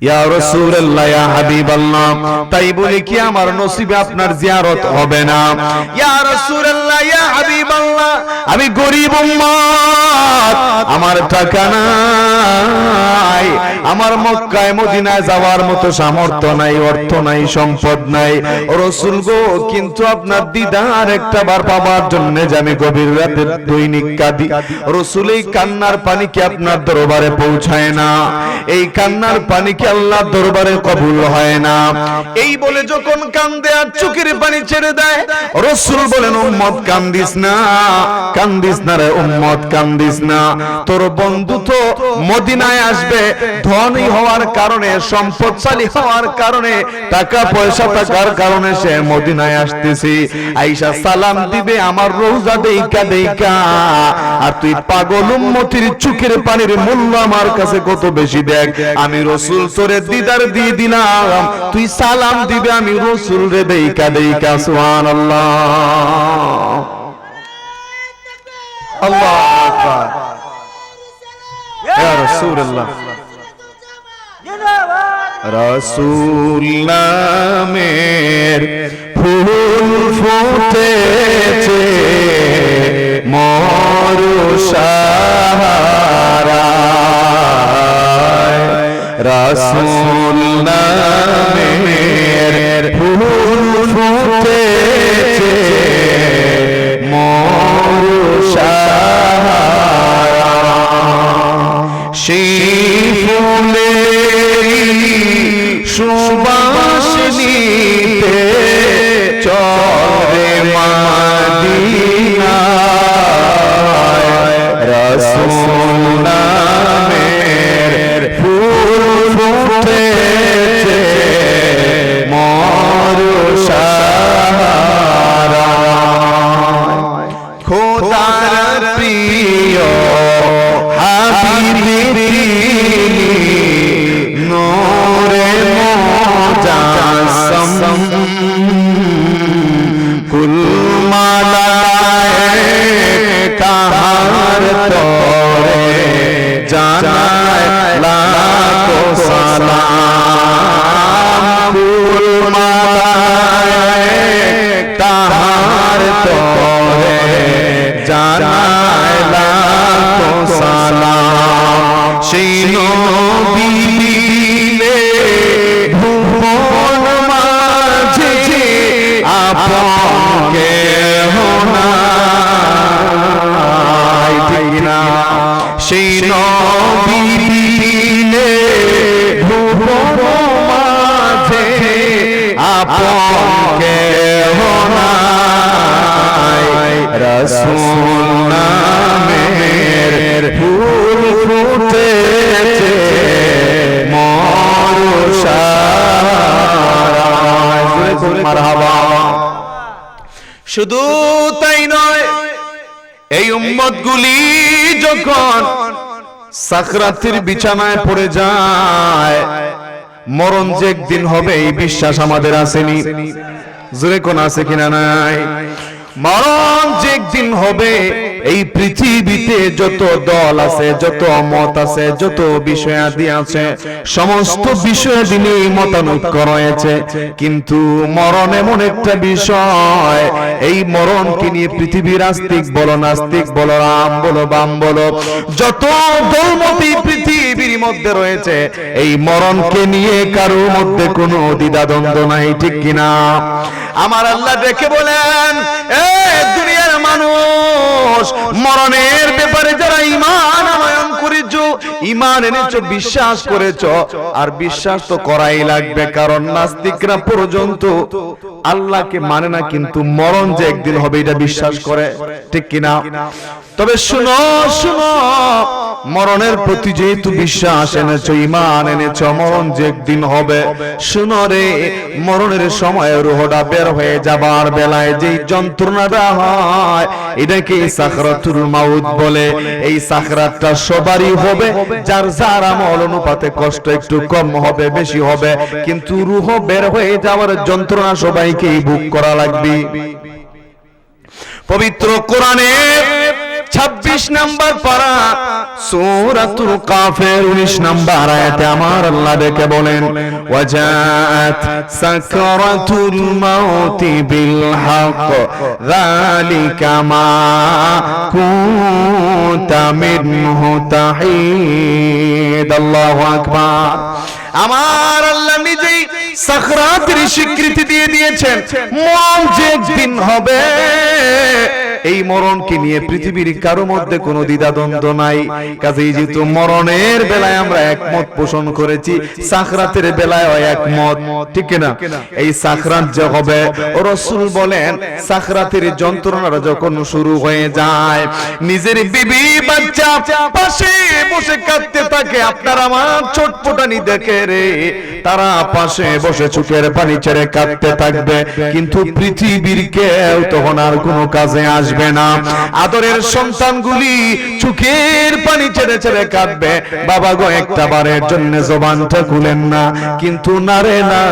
ইয়া রাসূলুল্লাহ ইয়া হাবিবাল্লাহ, তাই বলে কি আমার নসিবে আপনার জিয়ারত হবে না? ইয়া রাসূলুল্লাহ ইয়া হাবিবাল্লাহ, আমি গরীব উম্মত, আমার টাকা নাই, আমার মক্কায় মদিনায় যাওয়ার মতো সামর্থ্য নাই, অর্থ নাই, সম্পদ নাই রাসূল গো, কিন্তু আপনার দিদার একটা বার পাওয়ার জন্য যে আমি গভীর রাতে দৈনিক কাঁদি। রাসূল এই কান্নার পানি কি আপনার দরবারে পৌঁছায় না? এই কান্নার পানি কি আল্লাহর দরবারে কবুল হয় না? এই বলে যখন কান্দে আর চোখের পানি ছেড়ে দেয়, রাসূল বলেন উম্মত কান্দিস না, কান্দিস না রে উম্মত, কান্দিস না। তোর বন্ধু তো মদিনায় আসবে, ধনী হওয়ার কারণে, সম্পদশালী হওয়ার কারণে, টাকা পয়সা থাকার কারণে সে মদিনায় আসতেছে, আয়েশা সালাম দিবে আমার রওজা দেইকা দেইকা, আর তুই পাগল উম্মতির চোখের পানির মূল্য আমার কাছে কত বেশি দেখ। আমি রাসূল তোরে দিদার দিয়ে দিলাম, তুই সালাম দিবে আমি রাসূল রে দেইকা দেইকা। সুবহানাল্লাহ, আল্লাহু আকবার। ইয়া রাসূলুল্লাহ, রাসূল নামের ফুল ফুটেছে মরুসাহারায়, রাসূল নামের ফুল ফুটেছে মরুসাহারায়, সেই ফুলের সুবাস নিতে চলে মদিনায়, রাসূল নামের ফুল ফুটেছে মরুসাহারায়, খোদার প্রিয় হাবিব নূরে মুজাসসাম, কুল মালায়েকা কাহার তরে জানায় লাখো সালাম, কুল মালায়েকা কাহার তরে জানায় লাখো সালাম, সেই নবী দিলে ভুবন মাঝে আপন কেহ নাই, ঠিক না? সেই নবী দিলে ভুবন মাঝে আপন কেহ নাই, রাসূল নামের ফুল ফুটেছে মরুসাহারায়। মারহাবা। শুধু তাই নয়, এই উম্মতগুলি যখন সাকরাতের বিছানায় পড়ে যায়, মরণ যে একদিন হবে এই বিশ্বাস আমাদের আসেনি? জোরে কোন আছে কিনা নাই? মরণ যে একদিন হবে, এই পৃথিবীতে যত দল আছে, যত মত আছে, যত বিষয়াদি আছে, সমস্ত বিষয়াদি নিয়ে মতানৈক্য রয়েছে, কিন্তু মরণ এমন একটা বিষয়, এই মরণকে নিয়ে পৃথিবীর আস্তিক বলো, নাস্তিক বলো, রাম বলো, বাম বলো, যত দলমতি পৃথিবীর মধ্যে রয়েছে, এই মরণকে নিয়ে কারো মধ্যে কোনো দ্বিধাদ্বন্দ্ব নাই, ঠিক কিনা? আমার আল্লাহ দেখে বলেন, এ দুনিয়ার মানুষ, মরণের ব্যাপারে যারা ঈমান আনয়ন করেছো, ঈমান এনেছো, বিশ্বাস করেছো, আর বিশ্বাস তো করাই লাগবে, কারণ নাস্তিকরা পর্যন্ত আল্লাহকে মানে না, কিন্তু মরণ যে একদিন হবে এটা বিশ্বাস করে, ঠিক কিনা? তবে শুনো শুনো, মরণের প্রতি যেহেতু বিশ্বাস এনেছো, ঈমান এনেছো, মরণ যে একদিন হবে, শুনো রে, মরণের সময় রূহটা বের হয়ে যাবার বেলায় যেই যন্ত্রণাটা হয়, এটাকে সাকরাতুল মাউত বলে। এই সাকরাতটা সবারই হবে, যার যার আমল অনুপাতে কষ্ট একটু কম হবে, বেশি হবে, কিন্তু রূহ বের হয়ে যাওয়ার যন্ত্রণা সবাইকেই ভোগ করা লাগবে। পবিত্র কোরআনে 26 নম্বর পারা সূরাতুল কাফের 19 নম্বর আয়াতে আমার আল্লাহ ডেকে বলেন ওয়াজাআত সাকরাতুল মাউতি বিল হক যালিকা মা কুনতা মিনহু তাহিদ। আল্লাহু আকবার। আমার আল্লাহ নিজেই সাকরাতের স্বীকৃতি দিয়ে দিয়েছেন, মরণ যে একদিন হবে এই মরণকে নিয়ে পৃথিবীর কারো মধ্যে কোনো দ্বিধাদ্বন্দ্ব নাই। কাজেই যেহেতু মরণের বেলায় আমরা একমত পোষণ করেছি, সাকরাতের বেলায়ও একমত, ঠিক না? এই সাকরাত যে হবে, ও রাসূল বলেন সাকরাতের যন্ত্রণাটা যখন শুরু হয়ে যায়, নিজের বিবি বাচ্চা পাশে বসে কাঁদতে থাকে, আপনার আমার ছোটপটানি দেখে রে তারা পাশে বসে চোখের পানি ছেড়ে কাঁদতে থাকবে, কিন্তু পৃথিবীর কেউ তখন আর কোনো কাজে আসবে না। আদরের সন্তানগুলি চোখের পানি ছেড়ে ছেড়ে কাঁদবে, বাবা গো একটা বারের জন্য জবানটা খুলেন না, কিন্তু না রে না,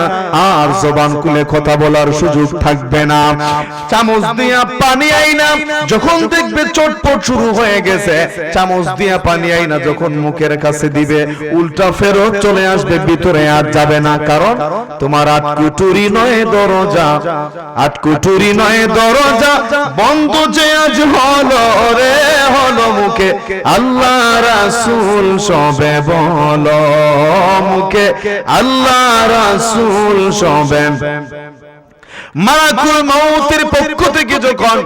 আর জবান খুলে কথা বলার সুযোগ থাকবে না। চামচ দিয়া পানি আইনা যখন দেখবে চটপট শুরু হয়ে গেছে, চামচ দিয়া পানি আইনা যখন মুখের কাছে দিবে, উল্টা ফেরত চলে আসবে, ভিতরে আর যাবে না। কারণ তোমার আটকুটুরি নয় দরজা, আটকুটুরি নয় দরজা বন্ধ যে আজ হলো রে হলো, মুখে আল্লাহ রাসূল সবে বলো, মুখে আল্লাহ রাসূল সবে। মালাকুল মউতের পক্ষ থেকে যখন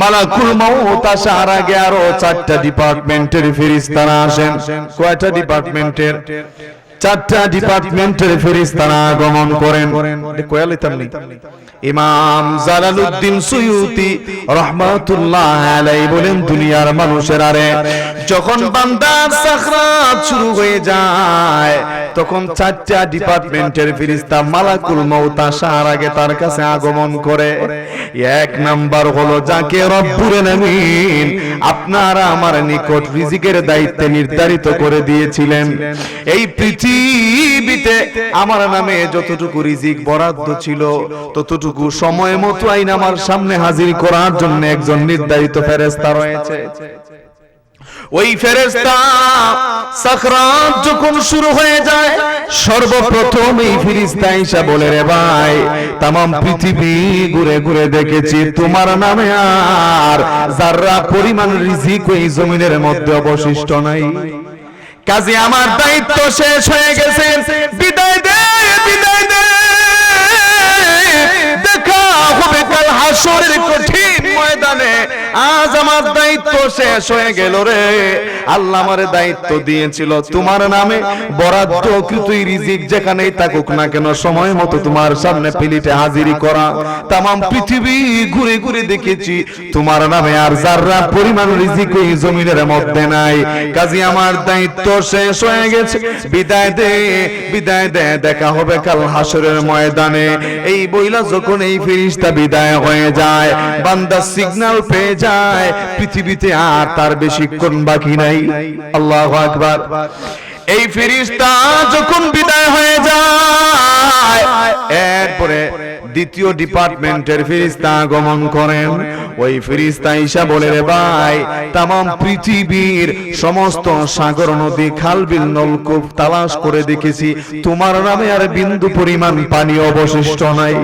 মালাকুল মউত আসার আগে আরো 4টা ডিপার্টমেন্টের ফেরেশতারা আসেন। কয়টা ডিপার্টমেন্টের? 4টা ডিপার্টমেন্টের ফেরেশতারা আগমন করেন। ইমাম জালালউদ্দিন সুয়ুতি রাহমাতুল্লাহ আলাইহি বলেন, দুনিয়ার মানুষের আরে যখন বান্দার সাকরাত শুরু হয়ে যায়, তখন 4টা ডিপার্টমেন্টের ফেরেশতা মালাকুল মউত আসার আগে তার কাছে আগমন করে। 1 নাম্বার হলো যাকে রব্বুল আলামিন আপনারা আমার নিকট রিজিকের দায়িত্ব নির্ধারিত করে দিয়েছিলেন, এই পৃথিবীতে আমার নামে যতটুকু রিজিক বরাদ্দ ছিল ততটুকু সময় মতো আইন আমার সামনে হাজির করার জন্য একজন নির্ধারিত ফেরেশতা রয়েছে। ওই ফেরেশতা সাকরাত যখন শুরু হয়ে যায়, সর্বপ্রথম এই ফেরেশতা আয়েশা বলে, রে ভাই तमाम পৃথিবী ঘুরে ঘুরে দেখেছি, তোমার নামে আর যারা পরিমাণ রিজিক ওই জমিনের মধ্যে অবশিষ্ট নাই। কাজে আমার দায়িত্ব শেষ হয়ে গেছে, বিদায় দে, বিদায় দে, দেখা হবে কাল হাসরের কঠিন ময়দানে। আজ আমার দায়িত্ব শেষ হয়ে গেল রে। আল্লাহ আমারে দায়িত্ব দিয়েছিল তোমার নামে বরাদ্দকৃত রিজিক যেখানেই থাকুক না কেন সময় মতো তোমার সামনে প্লেটে হাজিরি করা। तमाम পৃথিবী ঘুরে ঘুরে দেখেছি, তোমার নামে আর যারা পরিমাণ রিজিক ওই জমিনের মধ্যে নাই। কাজী আমার দায়িত্ব শেষ হয়ে গেছে, বিদায় দে, বিদায় দে, দেখা হবে কাল হাসরের ময়দানে। এই বইলা যখন এই ফেরেশতা বিদায় হয়ে যায়, বান্দা সিগন্যাল পেয়ে যায় পৃথিবীতে আর তার বেশিক্ষণ বাকি নাই। আল্লাহু আকবার। এই ফেরেশতা যখন বিদায় হয়ে যায়, এরপরে দ্বিতীয় ডিপার্টমেন্টের ফেরেশতা আগমন করেন। ওই ফেরেশতা আয়েশা বলে, রে ভাই तमाम পৃথিবীর সমস্ত সাগর নদী খাল বিল নলকূপ তালাশ করে দেখেছি, তোমার নামে আর বিন্দু পরিমাণ পানি অবশিষ্ট নাই।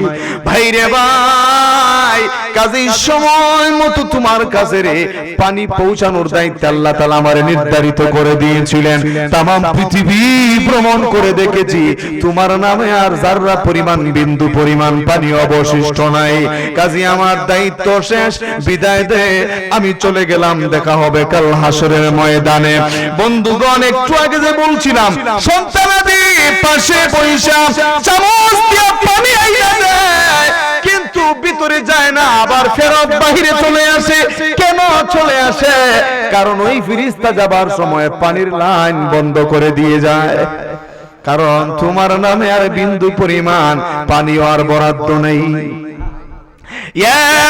ভাই রে ভাই, কাজেই সময় মতো তোমার কাছে রে পানি পৌঁছানোর দায়িত্ব আল্লাহ তাআলা আমারে নির্ধারিত করে দিয়েছিলেন। तमाम পৃথিবী ভ্রমণ করে দেখেছি, তোমার নামে আর যারা পরিমাণ বিন্দু পরিমাণ পানি অবশিষ্ট নাই। কাজী আমার দায়িত্ব শেষ, বিদায় দে, আমি চলে গেলাম, দেখা হবে কাল হাসরের ময়দানে। বন্ধুগণ, একটু আগে যে বলছিলাম সন্তানাদি পাশে বৈশা চামচ দিয়ে পানি আইয়া দেয়, কিন্তু ভিতরে যায় না, আবার ফেরত বাহিরে চলে আসে। কেন চলে আসে? কারণ ওই ফেরেশতা যাবার সময় পানির লাইন বন্ধ করে দিয়ে যায়। কারণ তোমার নামে আর বিন্দু পরিমাণ পানি আর বরাদ্দ নেই।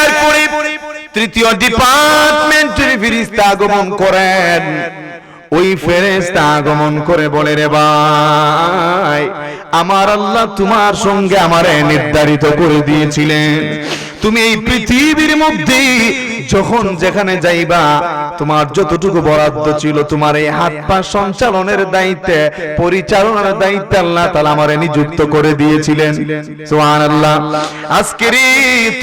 এরপরে তৃতীয় ডিপার্টমেন্টের ফেরেশতা আগমন করেন। ওই ফেরেশতা আগমন করে বলে, রে ভাই আমার আল্লাহ তোমার সঙ্গে আমারে নির্ধারিত করে দিয়েছিলেন, তুমি এই পৃথিবীর মধ্যে যখন যেখানে যাইবা তোমার যতটুকু বরাদ্দ ছিল তোমার এই হাত পা সঞ্চালনের দায়িত্বে পরিচালনার দায়িত্বে আল্লাহ তাআলা আমারে নিযুক্ত করে দিয়েছিলেন। সুবহানাল্লাহ। আজকের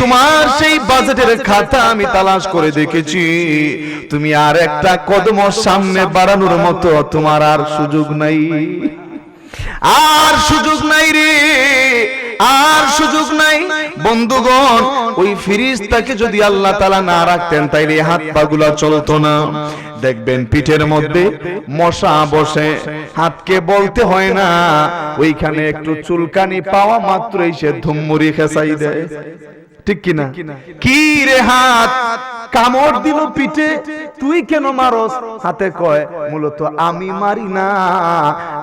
তোমার সেই বাজেটের খাতা আমি তালাশ করে দেখেছি, তুমি আর একটা কদম সামনে বাড়ানোর মতো তোমার আর সুযোগ নাই, আর সুযোগ নাই রে, আর সুযোগ নাই। বন্ধুগণ, ওই ফেরেশতাকে যদি আল্লাহ তাআলা না রাখতেন তাইলে হাত পা গুলা চলতো না। দেখবেন পিঠের মধ্যে মশা বসে, হাতকে বলতে হয় না, ওইখানে একটু চুলকানি পাওয়া মাত্রই সে ধুমমুড়ি খেসাই দেয়, ঠিক কিনা? কি রে হাত কামড় দিল পিঠে, তুই কেন মারস? হাতে কয় মূলত আমি মারি না,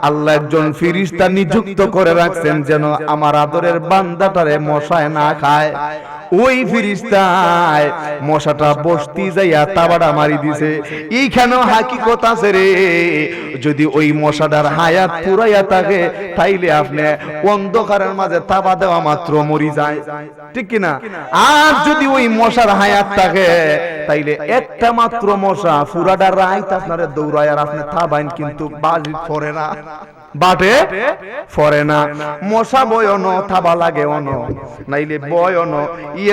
আল্লাহ একজন ফেরেশতা নিযুক্ত করে রাখছেন যেন আমার আদরের বান্দাটারে মশায় না খায়। ওই ফেরেশতায় মশাটা বসতি যাইয়া তাবাড়া মারি দিছে। এইখানেও হাকিকত আছে রে, যদি ওই মশাটার হায়াত পুরাইয়া থাকে তাইলে আপনি অন্ধকারের মাঝে তাবা দেওয়া মাত্র মরি যায়, ঠিক কিনা? আর যদি ওই মশার হায়াত থাকে তাইলে একটা মাত্র মশা পুরাটা রাইত আপনারে দৌড়ায় আর আপনি থাবাইন কিন্তু বাজি পড়ে না, বাটে ফরে না। মশা বয়ন থাবা লাগে অন, নাইলে বয়ন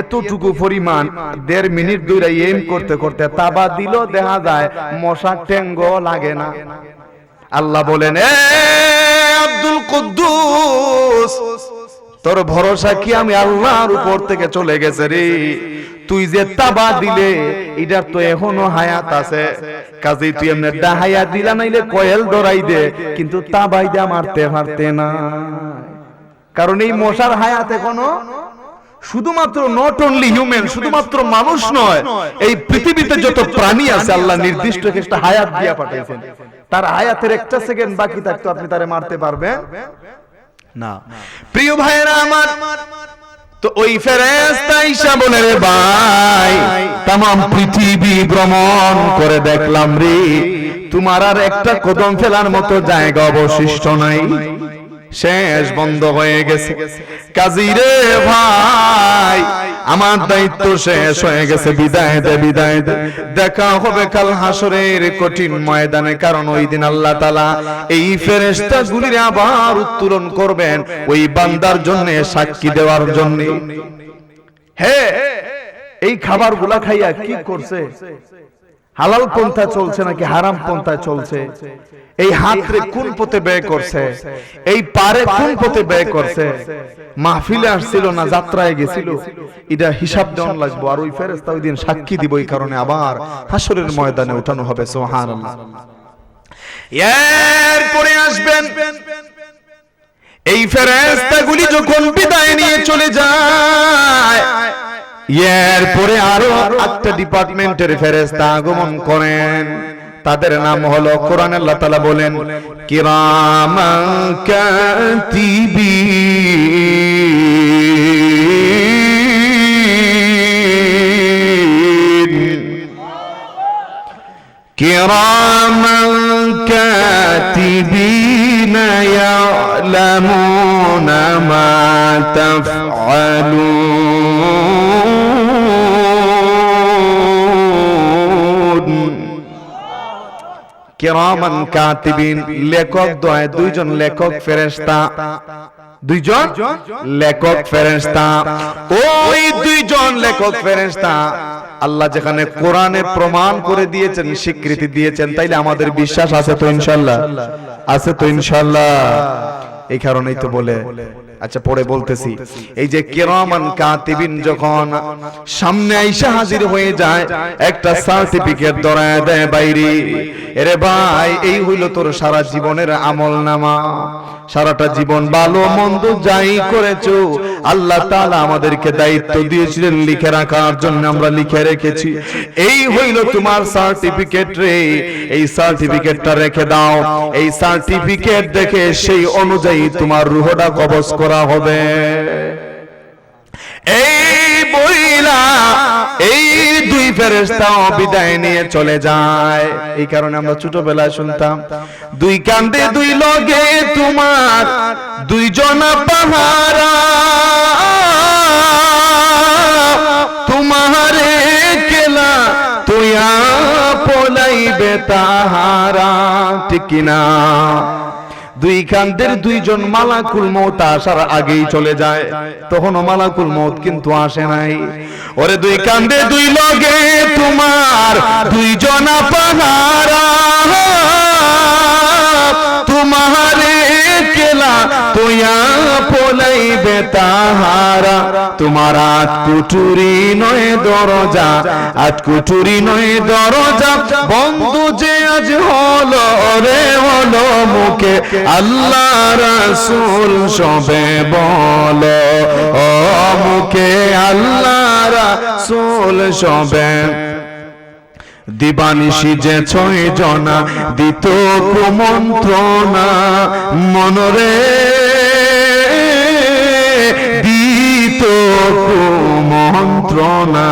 এতটুকু পরিমাণ 1.5 মিনিট দূরে এম করতে করতে তাবা দিল দেখা যায় মশা টেঙ্গ লাগে না। আল্লাহ বলেন, এ আব্দুল কুদ্দুস, তোর ভরসা কি আমি আল্লাহর উপর থেকে চলে গেছে রে? তুই যে তাবা দিলে এটার তো এখনো হায়াত আছে, কাজেই তুই এমনি ডাহাইয়া দিলা, নাইলে কয়েল ধরাই দে, কিন্তু তাবাই দে মারতে পারতে না। কারণ এই মশার হায়াত এখনো শুধুমাত্র নট অনলি হিউম্যান, শুধুমাত্র মানুষ নয়, এই পৃথিবীতে যত প্রাণী আছে আল্লাহ নির্দিষ্ট একটা হায়াত দিয়া পাঠাইছেন। তার হায়াতের একটা সেকেন্ড বাকি থাকতো আপনি তারে মারতে পারবেন না। প্রিয় ভাইরা আমার, তো ওই ফেরেশতা ঈসা বলে, রে ভাই तमाम পৃথিবী ভ্রমণ করে দেখলাম রে, তোমার আর একটা কদম ফেলার মতো জায়গা অবশিষ্ট নাই, শেষ, বন্ধ হয়ে গেছে। কাজী রে ভাই, আমার দায়িত্ব শেষ হয়ে গেছে, বিদায় দে, বিদায় দে। দেখা হবে কাল হাসরের কঠিন ময়দানে, কারণ ওই দিন আল্লাহ তাআলা এই ফেরেশতাগুলির আবার উত্তোলন করবেন ওই বান্দার জন্য, সাক্ষী দেওয়ার জন্য। হে, এই খাবারগুলা খাইয়া কি করছে? হালাল পন্থা চলছে নাকি হারাম পন্থা চলছে? এই হাতরে কোন পথে ব্যয় করছে? এই পারে কোন পথে ব্যয় করছে? মাহফিলে আসছিল না যাত্রায় গেছিল? এটা হিসাব দেওয়া লাগবে। আর ওই ফেরেশতা ওই দিন সাক্ষী দিব, এই কারণে আবার হাসরের ময়দানে উঠানো হবে। সুবহানাল্লাহ। এরপরে আসবেন এই ফেরেশতাগুলি যখন বিদায় নিয়ে চলে যায়, এরপরে আরো 8টা ডিপার্টমেন্টের ফেরেশতা আগমন করেন। তাদের নাম হলো, কোরআনে আল্লাহ তাআলা বলেন, কিরামান কাতিবিন, কিরামান কাতিবিন ইয়ালামুনা মা তাফআলুন। কিরামান কাতিবিন, লেখক দয়, দুইজন লেখক ফেরেশতা, দুইজন লেখক ফেরেশতা। ওই দুইজন লেখক ফেরেশতা আল্লাহ যেখানে কোরআনে প্রমাণ করে দিয়েছেন, স্বীকৃতি দিয়েছেন, তাইলে আমাদের বিশ্বাস আছে তো ইনশাআল্লাহ? আছে তো ইনশাআল্লাহ? এই কারণেই তো বলে, আচ্ছা পরে বলতেছি, এই যে কিরামান কাতিবিন যখন সামনে আইসা হাজির হয়ে যায়, একটা সার্টিফিকেট ধরায় দেয় বাইরে, এরে ভাই এই হইল তোর সারা জীবনের আমলনামা, সারাটা জীবন ভালো মন্দ যাই করেছো আল্লাহ তাআলা আমাদেরকে দায়িত্ব দিয়েছিলেন লিখে রাখার জন্য, আমরা লিখে রেখেছি। এই হইল তোমার সার্টিফিকেট রে, এই সার্টিফিকেটটা রেখে দাও। এই সার্টিফিকেট দেখে সেই অনুযায়ী তোমার রূহটা কবজ করা হবে। এই বইলা এই দুই ফেরেশতা বিদায় নিয়ে চলে যায়। এই কারণে আমরা ছোটবেলায় শুনতাম, দুই কান্দে দুই লগে তোমার দুইজন পাহারা, তোমারে কেলা বেতাহারা, ঠিক কিনা? দুই কান্দের দুইজন মালাকুল মউত আসার আগেই চলে যায়, তখনও মালাকুল মউত কিন্তু আসে নাই। ওরে দুই কান্দে দুই লগে তোমার দুইজনা পাহারা, তোমারে কেলা তোয়া পলাইবে তাহারা। তোমার আট কুঠুরি নয় দরজা, আট কুঠুরি নয় দরজা, বন্ধু যে আজ হলো রে হলো মুখে আল্লাহ রাসূল সবে বলো, ও মুখে আল্লাহ রাসূল সবে। দিবানিশি যে ছয় জনা দিত কুমন্ত্রণা, মনরে দিত কুমন্ত্রণা।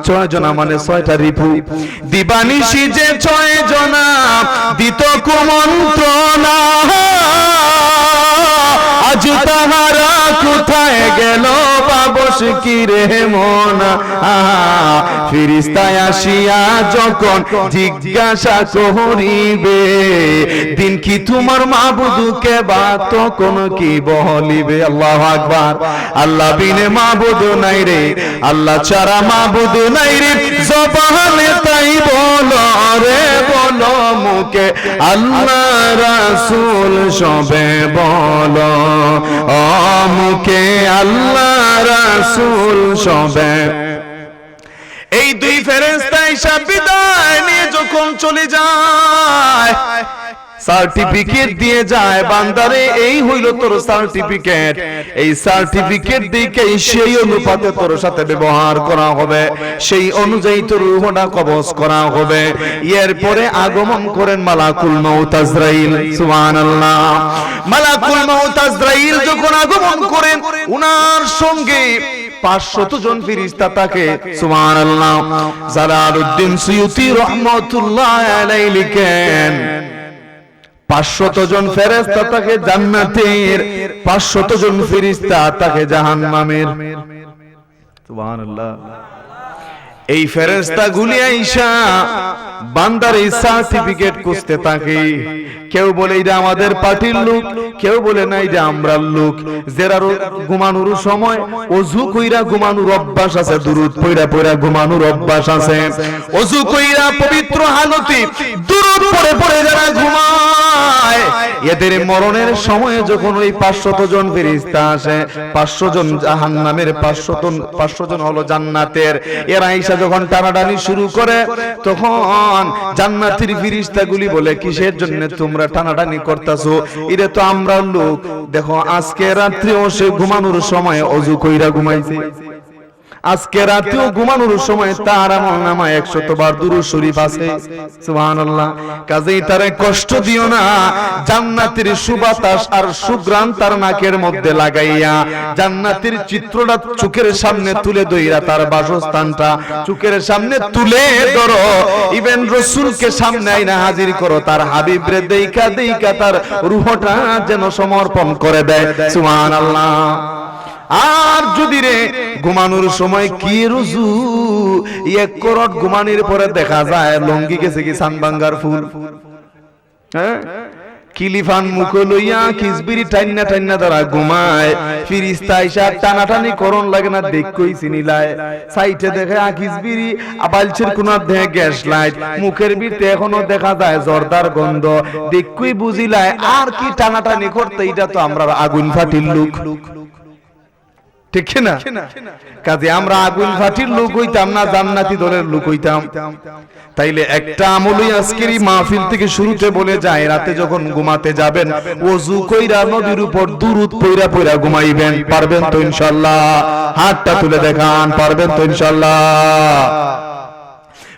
ছয় জনা মানে ছয়টা রিপু। দিবানিশি যে ছয় জনা দিত কুমন্ত্রণা, আজ তাহারা কোথায় গেল বাবস কি রে মনা। ফিরিস্তায় আসিয়া যখন জিজ্ঞাসা করিবে, দিন কি তোমার মাবুদকে বা তখন কি বলিবে। আল্লাহু আকবার। আল্লাহ বিনে মাবুদ নাই রে, আল্লাহ ছাড়া মাবুদ নাই রে, জবানে তাই বলো রে বলো মুখে আল্লাহ রাসূল সবে বলো, ও মুখে আল্লাহ রাসূল সবে। এই দুই ফেরেশতা এসে বিদায় নিয়ে যখন চলে যায়, সার্টিফিকেট দিয়ে যায়, বান্দারে এই হইল তোর সার্টিফিকেট, এই সার্টিফিকেট দিকে সেই অনুপাতে তোর সাথে ব্যবহার করা হবে, সেই অনুযায়ী তোর রূহটা কবজ করা হবে। এরপরে আগমন করেন মালাকুল মউত আজরাইল। সুবহানাল্লাহ। মালাকুল মউত আজরাইল যখন আগমন করেন, উনার সঙ্গে 500 জন ফেরেশতা থাকে। সুবহানাল্লাহ। জালালউদ্দিন সুয়ুতি রাহমাতুল্লাহ আলাইহি লিখেন, 500 জন ফেরেশতা থাকে জান্নাতের, 500 জন ফেরেশতা থাকে জাহান্নামের। সুবহানাল্লাহ। এই ফেরেশতা গুলি আইসা বান্দার এই সার্টিফিকেট খুঁজতে থাকে। কেউ বলে এটা আমাদের পার্টির লোক, কেউ বলে না এটা আমরার লোক। যারা ঘুমানোর সময় ওযু কইরা ঘুমানোর অভ্যাস আছে, দুরূদ পড়া পড়া ঘুমানোর অভ্যাস আছে, ওযু কইরা পবিত্র হালতে দুরূদ পড়ে পড়ে যারা ঘুমায়, এদের মরণের সময় যখন ওই 500 জন ফেরেশতা আসে, 500 জন জাহান্নামের, 500 জন হলো জান্নাতের, এরা আইসা যখন টানাটানি শুরু করে, তখন জান্নাতের ফেরেশতাগুলি বলে কিসের জন্য তোমরা টানাটানি করতেছো? এটা তো আমরা লোক, দেখো আজকে রাত্রেও সে ঘুমানোর সময় ওযু কইরা ঘুমাইছে, আজকে রাতেও ঘুমানোর সময় তার আমলনামায় 100 বার দুরূদ শরীফ আছে। সুবহানাল্লাহ। কাজেই তারে কষ্ট দিও না, জান্নাতের সুবাতাস আর সুগ্রাণ তার নাকের মধ্যে লাগাইয়া জান্নাতের চিত্রটা চোখের সামনে তুলে ধইরা, তার বাসস্থানটা চোখের সামনে তুলে ধরো, ইভেন রাসূলকে সামনে আইনা হাজির করো, তার হাবিবরে দেইখা দেইখা তার রূহটা যেন সমর্পণ করে দেয়। সুবহানাল্লাহ। আর যদি রে ঘুমানোর সময় কি রুজু, 1 করোট ঘুমানোর পরে দেখা যায় লঙ্গি গেছে কি সানবাঙ্গার ফুল, হ্যাঁ, কিলিফান মুখ লইয়া কিসবিরি টাইন্না টাইন্না দ্বারা ঘুমায়, ফিরিস্তা আইসা টানাটানি করন লাগে না, দেখই চিনিলায় সাইটে দেখে কিসবিরি, আবালছের কোন দেখে গ্যাস লাইট, মুখের ভিতরে এখনো দেখা যায় জর্দার গন্ধ, দেখই বুঝিলায় আর কি টানাটানি করতে, এটা তো আমরা আগুন ফাটির লোক, ঠিক না? কাজে আমরা আগুন ফাটির লোক হইতাম না, জান্নাতি দলের লোক হইতাম। তাইলে একটা আমলই আজকের এই মাহফিল থেকে শুরুতে বলে যায়, রাতে যখন ঘুমাতে যাবেন ওযু কইরা নবীর উপর দুরূদ পড়া পড়া ঘুমাইবেন। পারবেন তো ইনশাআল্লাহ? হাতটা তুলে দেখান, পারবেন তো ইনশাআল্লাহ?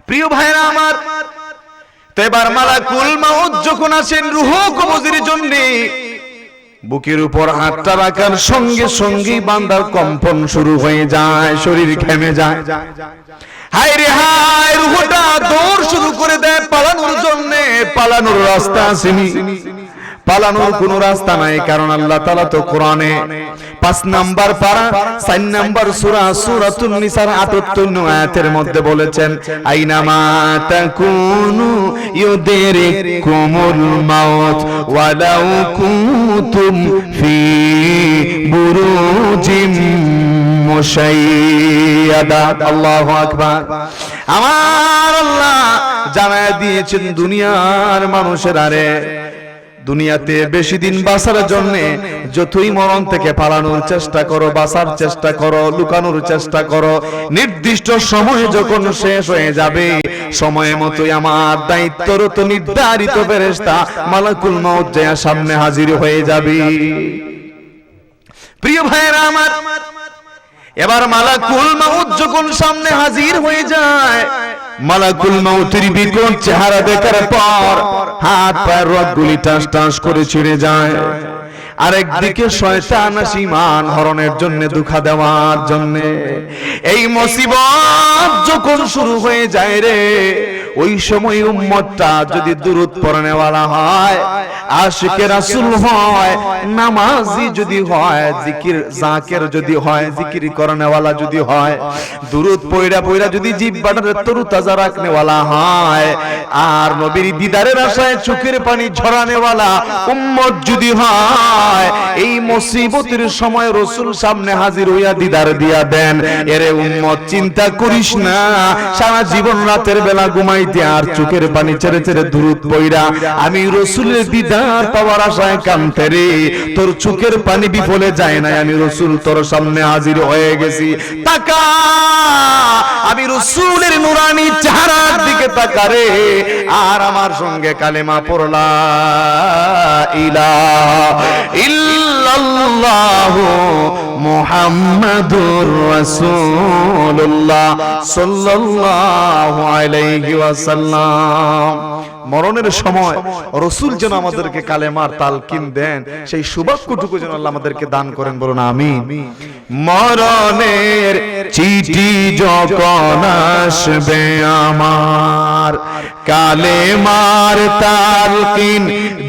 প্রিয় ভাইরা আমার, এবার মালাকুল মউত যখন আসেন রূহ কবজের জন্য, বুকের উপর হাতটা রাখার সঙ্গে সঙ্গে বান্দার কম্পন শুরু হয়ে যায়, শরীর ঘেমে যায়। হায় রে হায়, রূহটা দৌড় শুরু করে দেয় পালানোর জন্য, পালানোর রাস্তা আসেনি, পালানোর কোনো রাস্তা নাই, কারণ আল্লাহ তাআলা তো কোরআনে 5 নাম্বার পারা 4 নাম্বার সূরা সূরাতুন নিসার 78 নং আয়াতের মধ্যে বলেছেন, আইনামা তাকুনু ইউদরিকুমুল মাউত ওয়ালাউ কুনতুম ফি বুরুজিম মুশাইয়াদা। আল্লাহু আকবার। আমার আল্লাহ জানায় দিয়েছেন দুনিয়ার মানুষের, আরে দুনিয়াতে বেশি দিন বাঁচার জন্য যতই মরণ থেকে পালানোর চেষ্টা করো, বাঁচার চেষ্টা করো, লুকানোর চেষ্টা করো, নির্দিষ্ট সময় যখন শেষ হয়ে যাবে, সময় মতোই আমার দায়িত্বরত নির্ধারিত ফেরেশতা মালাকুল মউত যায় সামনে হাজির হয়ে যাবে। প্রিয় ভাইরা আমার, এবার মালাকুল মউত যখন সামনে হাজির হয়ে যায়, মালাকুল মউতের বিকট চেহারা দেখার পর হাত পায়ের রগগুলি টাস টাস করে ছিঁড়ে যায়। আরেকদিকে শয়তান আসে ঈমান হরণের জন্য, ধোঁকা দেওয়ার জন্য। এই মুসিবত যখন শুরু হয়ে যায় রে, ওই সময় উম্মতটা যদি দুরূদ পড়নেওয়ালা হয়, আশিকে রাসূল হয়, নামাজি যদি হয়, জিকির জাকির যদি হয়, জিকির করনেওয়ালা যদি হয়, দুরূদ পয়রা পয়রা যদি জিহ্বাটারে তরুতাজা রাখনেওয়ালা হয়, আর নবীর দিদারের আশায় চোখের পানি ঝরানেওয়ালা উম্মত যদি হয়, এই মুসিবতের সময় রাসূল সামনে হাজির হইয়া দিদার দিয়া দেন। এরে উম্মত, চিন্তা করিস না, সারা জীবন রাতের বেলা ঘুমাইতে আর চোখের পানি ছেড়ে ছেড়ে দুরূদ পয়রা আমি রাসূলের দিদার পাওয়ার আশায় কাঁদতে রে, তোর চোখের পানি বিফলে যায় না, আমি রাসূল তোর সামনে হাজির হয়ে গেছি। তাকা, আমি রাসূলের নূরানি চেহারার দিকে তাকা রে, আর আমার সঙ্গে কালেমা পড়লা ইলাহা ইল্লাল্লাহু মুহাম্মাদুর রাসূলুল্লাহ সাল্লাল্লাহু আলাইহি ওয়াসাল্লাম। মরণের সময় রাসূল যেন আমাদেরকে কালেমার তালকিন দেন, সেই সৌভাগ্যটুকু যেন আল্লাহ আমাদেরকে দান করেন, বলুন আমিন। মরণের চিঠি যখন আসবে আমার, কালেমার তালকিন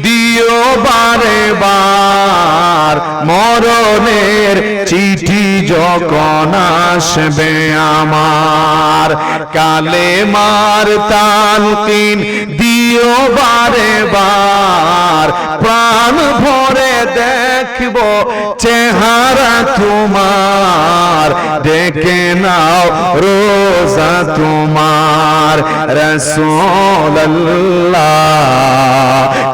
দিও বারে বার। মরণের চিঠি যখন আসবে আমার, কালেমার তালকিন দিও বারে বার। প্রাণ ভরে দেখব চেহারা তোমার, দেখে নাও রোজা তোমার। রাসূলুল্লাহ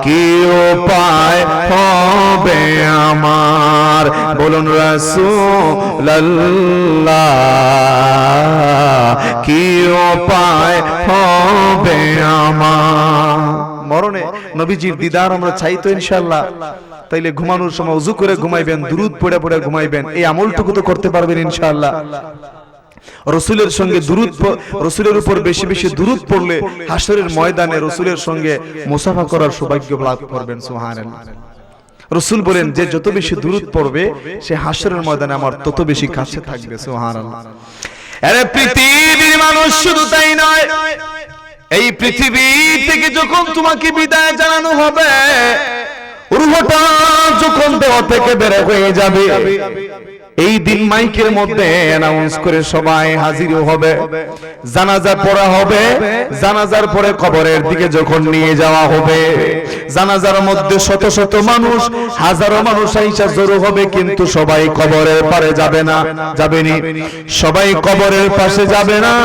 কি উপায় হবে আমার, বলুন রাসূলুল্লাহ কি উপায় হবে আমার। মরণে নবীজির দিদার আমরা চাই তো ইনশাআল্লাহ, তাইলে ঘুমানোর সময় ওযু করে ঘুমাইবেন, দুরূদ পড়ে পড়ে ঘুমাইবেন, এই আমলটুকু তো করতে পারবেন ইনশাআল্লাহ। রাসূলের সঙ্গে দুরূদ, রাসূলের উপর বেশি বেশি দুরূদ পড়লে হাশরের ময়দানে রাসূলের সঙ্গে মুসাফা করার সৌভাগ্য লাভ করবেন। সুবহানাল্লাহ। রাসূল বলেন, যে যত বেশি দুরূদ পড়বে সে হাশরের ময়দানে আমার তত বেশি কাছে থাকবে। সুবহানাল্লাহ। আরে পৃথিবীর মানুষ শুধু তাই নয়, এই পৃথিবী থেকে যখন তোমাকে বিদায় জানানো হবে, রূহটা যখন দেহ থেকে বের হয়ে যাবে, এই দিন মাইকের মধ্যে অ্যানাউন্স করে সবাই হাজির হবে, জানাজা পড়া হবে। জানাজার পরে কবরের দিকে যখন নিয়ে যাওয়া হবে, জানাজার মধ্যে শত শত মানুষ, হাজারো মানুষ আইসা জড়ো হবে, কিন্তু সবাই কবরের পারে যাবে না। যাবেনি? সবাই কবরের পাশে যাবে না।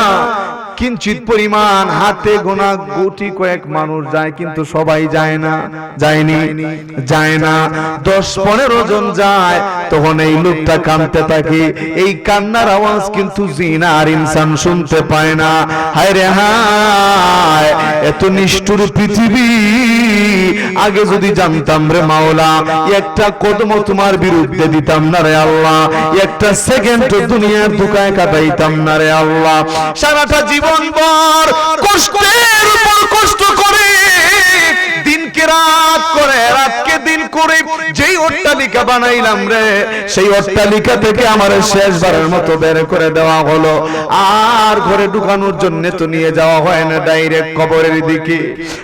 কিঞ্চিত পরিমাণ হাতে গোনা গুটি কয়েক মানুষ যায়, কিন্তু সবাই যায় না। যায়নি? যায় না। 10-15 জন যায়। তখন এই লোকটা কাঁদতে থাকে, এই কান্নার আওয়াজ কিন্তু জিন আর ইনসান শুনতে পায় না। হায় রে হায়, এত নিষ্ঠুর পৃথিবী, আগে যদি জানতাম রে মাওলা, একটা কদম তোমার বিরুদ্ধে দিতাম না রে আল্লাহ, একটা সেকেন্ড দুনিয়ার ধোঁকায় কাটাইতাম না রে আল্লাহ। সারাটা জীবনভর কষ্টের উপর কষ্ট করে দিন দিনকে রাত করে, রাতকে দিন করে যেই অট্টালিকা বানাইলাম রে, সেই অট্টালিকা থেকে আমার শেষবারের মতো বের করে দেওয়া হলো। আর ঘরে ঢুকানোর জন্য তো নিয়ে যাওয়া হয় না, ডাইরেক্ট কবরের দিকে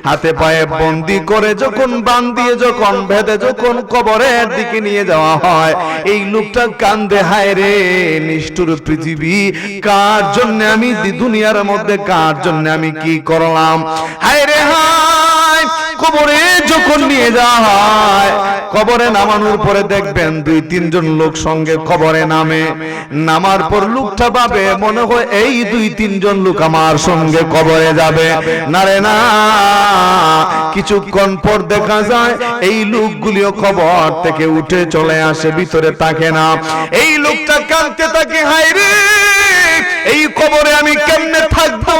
হাতে পায়ে বন্দি করে যখন বান্ধিয়ে যখন ভেদে যখন কবরের দিকে নিয়ে যাওয়া হয়, এই লোকটা কান্দে, হায় রে নিষ্ঠুর পৃথিবী, কার জন্য আমি দুনিয়ার মধ্যে, কার জন্য আমি কি করলাম, হায় রে হায়। কবরে যখন নিয়ে যাওয়া হয়, কবরে নামানোর পরে দেখবেন 2-3 জন লোক সঙ্গে কবরে নামে, নামার পর লোকটা ভাবে মনে হয় এই 2-3 জন লোক আমার সঙ্গে কবরে যাবে, না রে না, কিছুক্ষণ পর দেখা যায় এই লোকগুলিও কবর থেকে উঠে চলে আসে, ভিতরে থাকে না। এই লোকটা কাঁদতে থাকে, হায় রে এই কবরে আমি কেমনে থাকবো,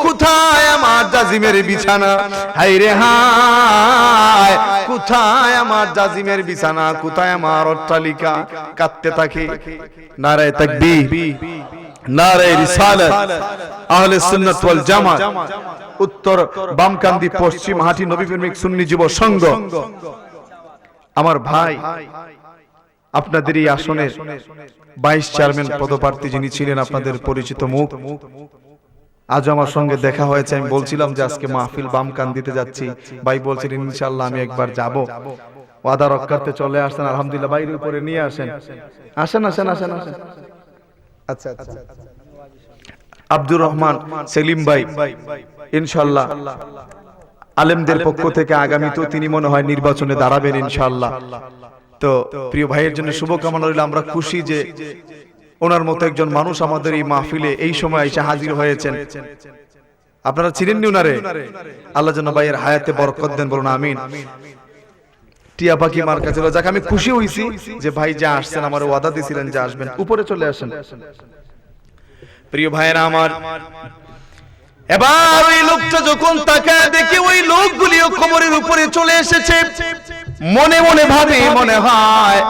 কোথায় আমার জাজিমের বিছানা, হায় রে হায়, কোথায় আমার জাজিমের বিছানা, কোথায় আমার অট্টালিকা। কাঁদতে থাকে। নারে তাকবীর, নারে রিসালাত, আহলে সুন্নাত ওয়াল জামাত, উত্তর বামকান্দি পশ্চিম হাটি নবী প্রেমিক সুন্নি যুব সংঘ। আমার ভাই, আপনাদের এই আসনের 22 চেয়ারম্যান পদপ্রার্থী যিনি ছিলেন, আপনাদের পরিচিত মুখ, আজ আমার সঙ্গে দেখা হয়েছে। আমি বলছিলাম যে আজকে মাহফিল বামকান্দিতে যাচ্ছি, ভাই বলছিলেন ইনশাআল্লাহ আমি একবার যাব, ওয়াদা রক্ষার্থে চলে আসেন। আলহামদুলিল্লাহ, বাইরের উপরে নিয়ে আসেন, আসেন আসেন আসেন আসেন। আচ্ছা আচ্ছা, আব্দুর রহমান সেলিম ভাই ইনশাআল্লাহ আলেমদের পক্ষ থেকে আগামীতেও তিনি মনে হয় নির্বাচনে দাঁড়াবেন ইনশাআল্লাহ। তো প্রিয় ভাইয়ের জন্য শুভকামনা রইল। আমরা খুশি যে ওনার মতো একজন মানুষ আমাদের এই মাহফিলে এই সময় এসে হাজির হয়েছেন। আপনারা ছিলেন নি উনারে? আল্লাহ যেন ভাইয়ের হায়াতে বরকত দেন, বলুন আমিন। টিয়া পাখি মার কাছে যাক, আমি খুশি হইছি যে ভাই যা আসছেন, আমার ওয়াদা দিয়েছিলেন যে আসবেন, উপরে চলে আসেন। প্রিয় ভাইয়েরা আমার, এবার ওই লোকটা যখন তাকায় দেখে ওই লোকগুলিও কবরের উপরে চলে এসেছে, মনে মনে ভাবে, মনে হয়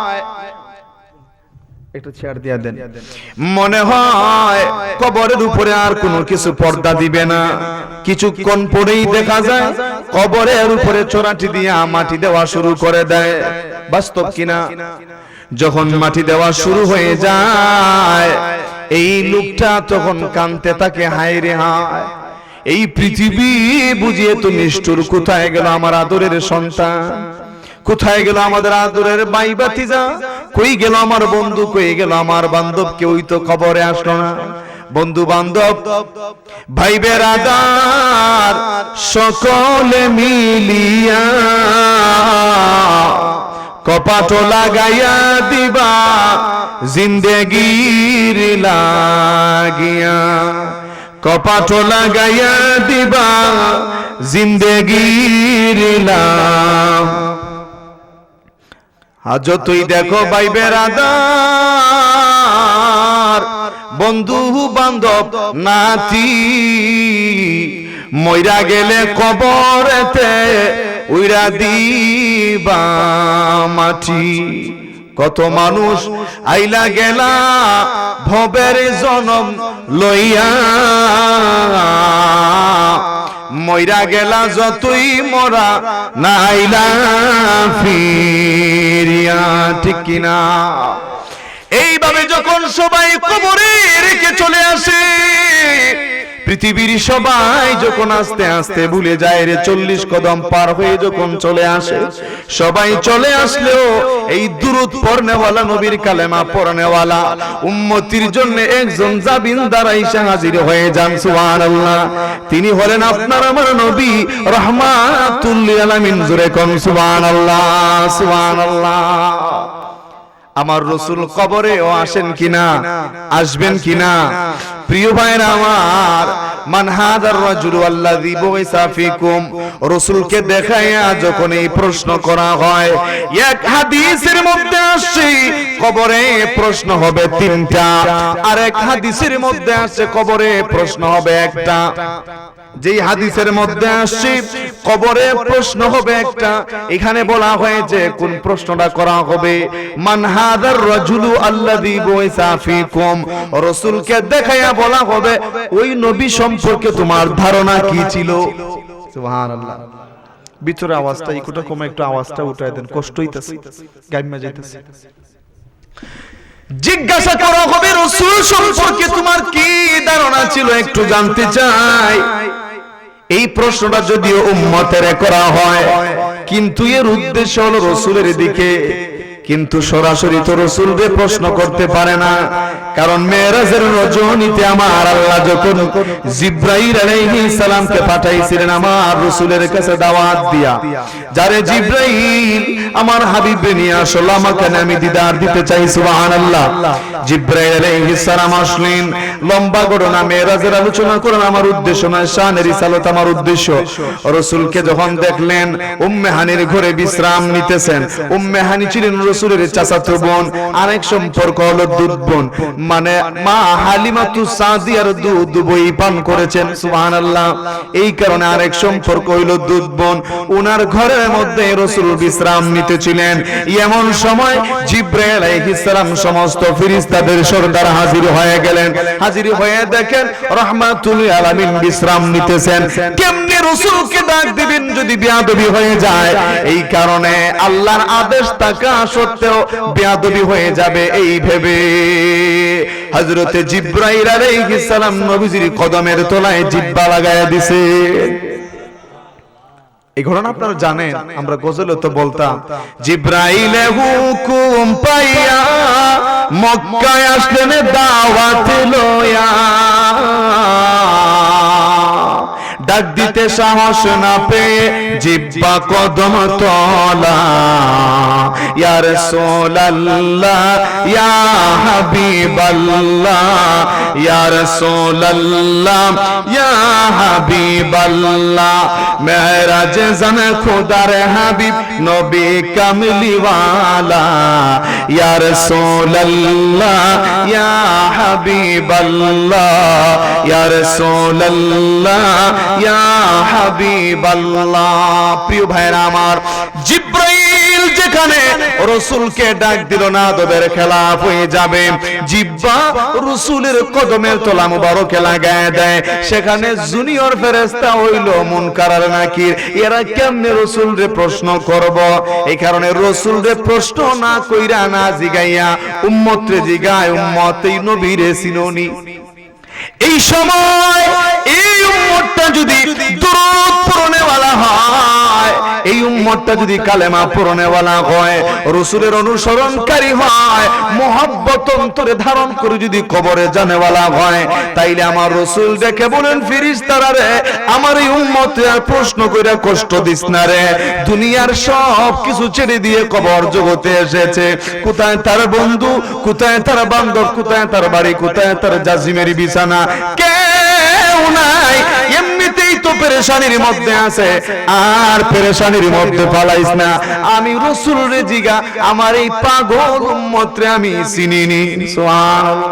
একটু ছেড় দিয়া দেন, মনে হয় কবরের উপরে আর কোনো কিছু পর্দা দিবে না। কিছুক্ষণ পরেই দেখা যায় কবরের উপরে চোরাটি দিয়া মাটি দেওয়া শুরু করে দেয়। বাস্তব কিনা? যখন মাটি দেওয়া শুরু হয়ে যায়, এই লোকটা তখন কাঁদতে থাকে, হায় রে হায়, এই পৃথিবী বুঝিয়ে তো নিষ্ঠুর, কোথায় গেল আমার আদরের সন্তান, কোথায় গেল আমাদের আদরের ভাই ভাতিজা, কই গেল আমার বন্ধু, কই গেল আমার বান্ধব, কেউই তো খবরে আসলো না। বন্ধু বান্ধব ভাই বেরাদার সকলে মিলিয়া কপাট লাগাইয়া দিবা জিন্দেগির লাগিয়া, কপাট লাগাইয়া দিবা জিন্দেগির লাগ। আজ তুই দেখো ভাই বেরাদার, বন্ধু বান্ধব নাতি, মইরা গেলে কবরেতে উইরা দিবা মাটি। কত মানুষ আইলা গেলা ভবের জনম লইয়া, মইরা গেলা যতই মরা নাইলা ফিরিয়া, ঠিক কিনা? এইভাবে যখন সবাই কবরে রেখে চলে আসে, পৃথিবীর সবাই যখন আস্তে আস্তে ভুলে যায় রে, 40 কদম পার হয়ে যখন চলে আসে, সবাই চলে আসলেও এই দুরূদ পড়নেওয়ালা, নবীর কালেমা পড়নেওয়ালা উম্মতির জন্য একজন জাবিনদার আইসা হাজির হয়ে যান। সুবহানাল্লাহ। তিনি হলেন আপনার আমার নবী রাহমাতুল লিল আলামিন। জোরে কোন সুবহানাল্লাহ, সুবহানাল্লাহ। আমার রাসূল কবরেও আসেন কিনা, আসবেন কিনা? প্রিয় ভাইরা আমার, মান হাদার রাজুলু আল্লাযী বুইসা ফিকুম, রাসূলকে দেখাইয়া যখন এই প্রশ্ন করা হয়, এক হাদিসের মধ্যে আসছে কবরে প্রশ্ন হবে 3টা, আর এক হাদিসের মধ্যে আসছে কবরে প্রশ্ন হবে 1টা। যেই হাদিসের মধ্যে আসছে কবরে প্রশ্ন হবে 1টা, এখানে বলা হয়েছে কোন প্রশ্নটা করা হবে, মান হাদার রাজুলু আল্লাযী বুইসা ফিকুম, রাসূলকে দেখাইয়া বলা হবে ওই নবী সম্পর্কে তোমার ধারণা কি ছিল? সুবহানাল্লাহ। ভিতরে আওয়াজটা ইকোটা কমে একটু আওয়াজটা উঠায় দেন, কষ্ট হইতাছে, গাইমা যাইতাছে। জিজ্ঞাসা করা হবে রাসূল সম্পর্কে তোমার কি ধারণা ছিল একটু জানতে চাই। এই প্রশ্নটা যদিও উম্মতের করা হয়, কিন্তু এর উদ্দেশ্য হলো রাসূলের দিকে, কিন্তু সরাসরি তো রাসূলকে প্রশ্ন করতে পারে না। কারণ মেরাজের রজনীতে আমার আল্লাহ যখন জিবরাইল আলাইহিস সালামকে পাঠাইছিলেন আমার রাসূলের কাছে দাওয়াত দিয়া, যারে জিবরাইল আমার হাবিব নিয়ে আসলো, আমাকে আমি দিদার দিতে চাই, সুবহানাল্লাহ। জিবরাইল আলাইহিস সালাম আসলেন, লম্বা ঘটনা, মেরাজের আলোচনা করেন আমার উদ্দেশ্য নয়, শানের রিসালাত আমার উদ্দেশ্য। রাসূলকে যখন দেখলেন উম্মে হানির ঘরে বিশ্রাম নিতেছেন, উম্মে হানি ছিলেন রাসূলের চাচাতো বোন, আরেক সম্পর্ক হলো দুধ বোন, মানে মা হালিমাতুস সাদিয়ার দুধ বই পান করেছেন, সুবহানাল্লাহ। এই কারণে আরেক সম্পর্ক হলো দুধ বোন। ওনার ঘরের মধ্যে রাসূল বিশ্রাম নিতেছিলেন। এমন সময় জিবরাইল আলাইহিস সালাম সমস্ত ফেরেশতাদের সরদার হাজির হয়ে গেলেন। হাজির হয়ে দেখেন রাহমাতুল আলামিন বিশ্রাম নিতেছেন। কেমনে রাসূলকে ডাক দিবেন যদি বেয়াদবি হয়ে যায়? এই কারণে আল্লাহর আদেশ থাকা সত্ত্বেও বেয়াদবি হয়ে যাবে এই ভেবে হযরতে জিবরাইল আলাইহিস সালাম নবীজির কদমের তলায় জিহ্বা লাগায়া দিছে। এই ঘটনা আপনারা জানেন, আমরা গজলে তো বলতাম, জিবরাইলে হুকুম পাইয়া মক্কায় আসলেন দাওয়াত লয়া, ডাক দিতে সাহস না পেয়ে জিহ্বা কদম তলা, ইয়া রাসূলুল্লাহ ইয়া হাবিবাল্লাহ, ইয়া রাসূলুল্লাহ ইয়া হাবিবাল্লাহ। মেরাজ জানে খোদার হাবিব নবী কামলিওয়ালা, ইয়া রাসূলুল্লাহ ইয়া হাবিবাল্লাহ, ইয়া রাসূলুল্লাহ ইয়া হাবিবাল্লাহ। প্রিয় ভাইরা আমার, জিবরাইল যেখানে রাসূলকে ডাক দিল না আদবের খেলাফ হয়ে যাবে, জিহ্বা রাসূলের কদমের তলা মুবারকে লাগায় দেয়। সেখানে জুনিয়র ফেরেশতা হইল মুনকার আর নাকির, এরা কেমনে রাসূলরে প্রশ্ন করব? এই কারণে রাসূলরে প্রশ্ন না কইরা না জিগাইয়া উম্মতরে জিগায়, উম্মত এই নবীরে চিনোনি। এই সময় এই উম্মতটা যদি দুরূদ পড়নেওয়ালা হয়, এই উম্মতটা যদি কালেমা পড়নেওয়ালা হয়, রাসূলের অনুসরণকারী হয়, মুহাব্বত অন্তরে ধারণ করে যদি কবরে জানেওয়ালা হয়, তাইলে আমার রাসূল দেখে বলেন ফেরেশতারা রে, আমার এই উম্মতে আর প্রশ্ন কইরা কষ্ট দিস না রে। দুনিয়ার সব কিছু ছেড়ে দিয়ে কবর জগতে এসেছে, কোথায় তার বন্ধু, কোথায় তার বান্ধব, কোথায় তার বাড়ি, কোথায় তার জাজিমের বিছানা, কেউ নাই। এমনিতেই তো পেরেশানির মধ্যে আছে, আর পেরেশানির মধ্যে ফালাইস না। আমি রাসূলরে জিগা, আমার এই পাগল উম্মতরে আমি চিনিনি। সুবহানাল্লাহ।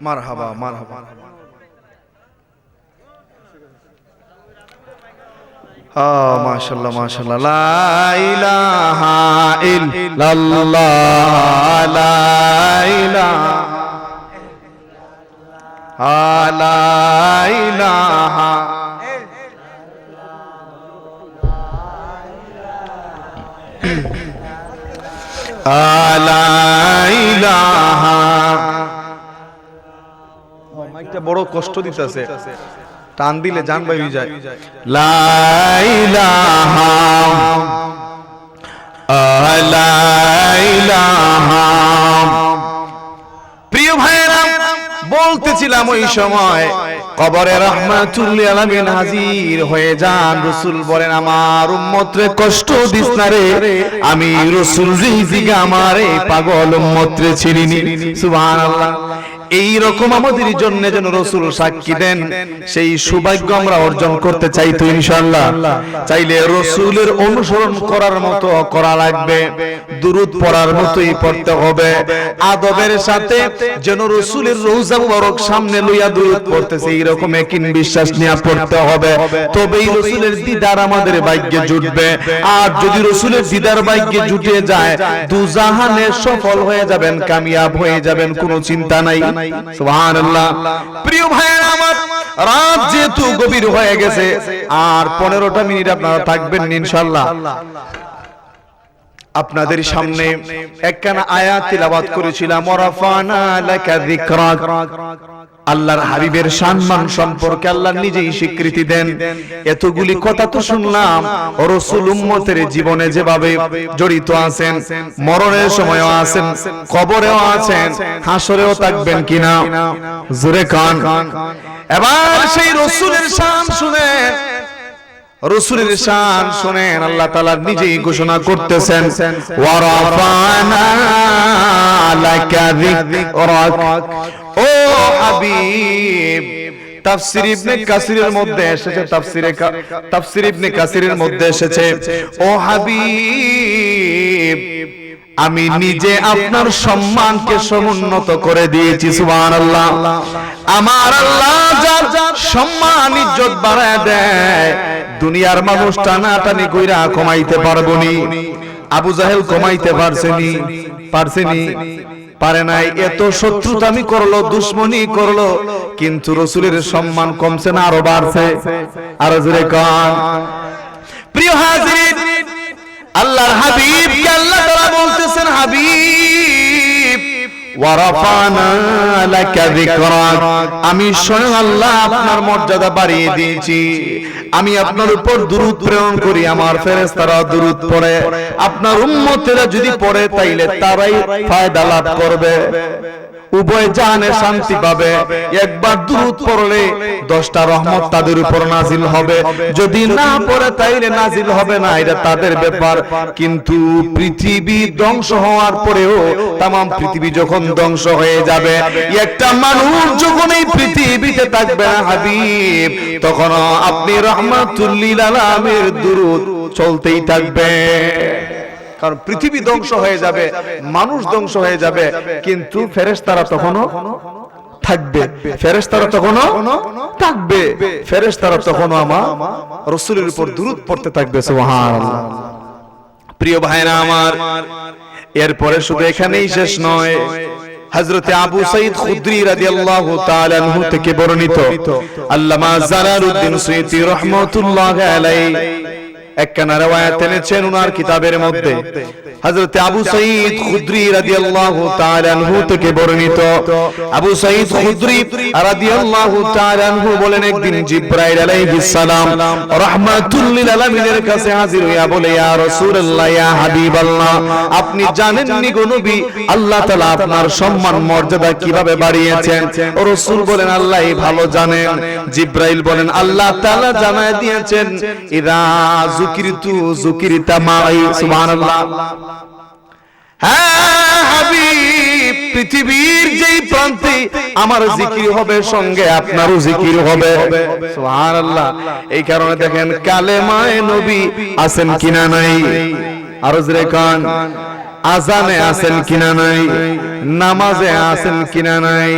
মারহাবা মারহাবা। মাশাআল্লাহ মাশাআল্লাহ। লা ইলাহা ইল্লাল্লাহ, লা ইলাহা, লা ইলাহা লা ইলাহা। মাইকটা বড় কষ্ট দিতেছে, টান দিলে জান বাইরে যায়। লা ইলাহা লা ইলাহা। প্রিয় ভাইরা, বলতেছিলাম ওই সময় কবরে রাহমাতুল লিল আলামিন হাজির হয়ে যান। রাসূল বলেন আমার উম্মতরে কষ্ট দিস না রে, আমি রাসূল জিগা আমার এই পাগল উম্মতরে চিনিনি। সুবহানাল্লাহ। এই রকম আমাদের জন্য যেন রাসূল সাক্ষী দেন, সেই সৌভাগ্য আমরা অর্জন করতে চাই তো ইনশাআল্লাহ। চাইলে রাসূলের অনুসরণ করার মতো করা লাগবে, দুরূদ পড়ার মতোই পড়তে হবে, আদবের সাথে যেন রাসূলের রওজা মুবারক সামনে লইয়া দুরূদ পড়তেছে এই রকম একই বিশ্বাস নিয়ে পড়তে হবে, তবেই রাসূলের দিদার আমাদের ভাগ্যে জুটবে। আর যদি রাসূলের দিদার ভাগ্যে জুটে যায়, দুজাহানে সফল হয়ে যাবেন, কামিয়াব হয়ে যাবেন, কোনো চিন্তা নাই। সুবহানাল্লাহ। প্রিয় ভাইরা আমার, রাত যেহেতু গভীর হয়ে গেছে, আর 15টা মিনিট আপনারা থাকবেন ইনশাআল্লাহ। আপনাদের সামনে একখানা আয়াত তিলাওয়াত করেছিলাম, ওয়ারাফানা লাকা যিকরাক। আল্লাহর হাবিবের সম্মান সম্পর্কে আল্লাহ নিজেই স্বীকৃতি দেন। এতগুলি কথা তো শুনলাম, রাসূল উম্মতের জীবনে যেভাবে জড়িত আছেন, মরণের সময়ও আছেন, কবরেও আছেন, হাসরেও থাকবেন কিনা জোরে কান। এবার সেই রাসূলের শান শুনেন, রাসূলের শান শুনেন, আল্লাহ তাআলা নিজেই ঘোষণা করতেছেন, ওয়ারাফানা লাকা যিকরাক। ও হাবিব, তাফসীর ইবনে কাসিরের মধ্যে এসেছে, তাফসীর ইবনে কাসিরের মধ্যে এসেছে, ও হাবিব, আমি নিজে আপনার সম্মানকে সমুন্নত করে দিয়েছি। সুবহানাল্লাহ। আমার আল্লাহ যার সম্মান ইজ্জত বাড়ায় দেয়, দুনিয়ার মানুষ টানাটানি কইরা কমাইতে পারবনি। আবু জাহেল কমাইতে পারছেনি, পারে নাই। এত শত্রুতামি করলো, দুশ্মনী করলো, কিন্তু রাসূলের সম্মান কমছে না, আরো বাড়ছে। আরো জোরে কান। প্রিয় হাজিরিন, আল্লাহর হাবিবকে আল্লাহ তাআলা বলতেছেন, হাবিব, ওয়ারাফানা লাকা যিকরাক, আমি স্বয়ং আল্লাহ আপনার মর্যাদা বাড়িয়ে দিয়েছি। আমি আপনার উপর দুরূদ প্রেরণ করি, আমার ফেরেশতারা দুরূদ পড়ে, আপনার উম্মতেরা যদি পড়ে তাইলে তারাই ফায়দা লাভ করবে, উভয় জাহানে শান্তি পাবে। একবার দুরূদ পড়লে 10টা রহমত তাদের উপর নাজিল হবে, যদি না পড়ে তাইলে নাজিল হবে না, এটা তাদের ব্যাপার। কিন্তু পৃথিবী ধ্বংস হওয়ার পরেও, তামাম পৃথিবী যখন ধ্বংস হয়ে যাবে, একটা মানুষ যখন এই পৃথিবীতে থাকবে না হাবিব, তখন আপনি রাহমাতুল লিল আলামিনের দুরূদ চলতেই থাকবে। কারণ পৃথিবী ধ্বংস হয়ে যাবে, মানুষ ধ্বংস হয়ে যাবে, কিন্তু ফেরেশতারা তখনও থাকবে, ফেরেশতারা তখনও থাকবে, ফেরেশতারা তখনও আমার রাসূলের উপর দুরূদ পড়তে থাকবে। সুবহানাল্লাহ। প্রিয় ভাইরা আমার, এরপরে শুধু এখানেই শেষ নয়, হযরতে আবু সাঈদ খুদরি রাদিয়াল্লাহু তাআলা আনহু থেকে বর্ণিত, আল্লামা জালালউদ্দিন সুয়ুতী রাহমাতুল্লাহি আলাইহি একখানা riwayat এনেছেন ওনার কিতাবের মধ্যে। হযরত আবু সাঈদ খুদরি রাদিয়াল্লাহু তাআলা আনহু থেকে বর্ণিত, আবু সাঈদ খুদরি রাদিয়াল্লাহু তাআলা আনহু বলেন, একদিন জিবরাইল আলাইহিস সালাম রাহমাতুল লিল আলামিনের কাছে হাজির হইয়া বলে, ইয়া রাসূলুল্লাহ, ইয়া হাবিবাল্লাহ, আপনি জানেন নি গো নবী, আল্লাহ তাআলা আপনার সম্মান মর্যাদা কিভাবে বাড়িয়েছেন? ও রাসূল বলেন, আল্লাহই ভালো জানেন। জিবরাইল বলেন, আল্লাহ তাআলা জানায় দিয়েছেন, ইদা যুকিরতু যুকিরতা মাই। সুবহানাল্লাহ। হ্যাঁ হাবিব, পৃথিবীর যেই প্রান্তে আমার জিকির হবে, সঙ্গে আপনারও জিকির হবে। সুবহানাল্লাহ। এই কারণে দেখেন কালেমায়ে নবী আছেন কিনা নাই, আরো জোরে কান, আজানে আছেন কিনা নাই, নামাজে আছেন কিনা নাই,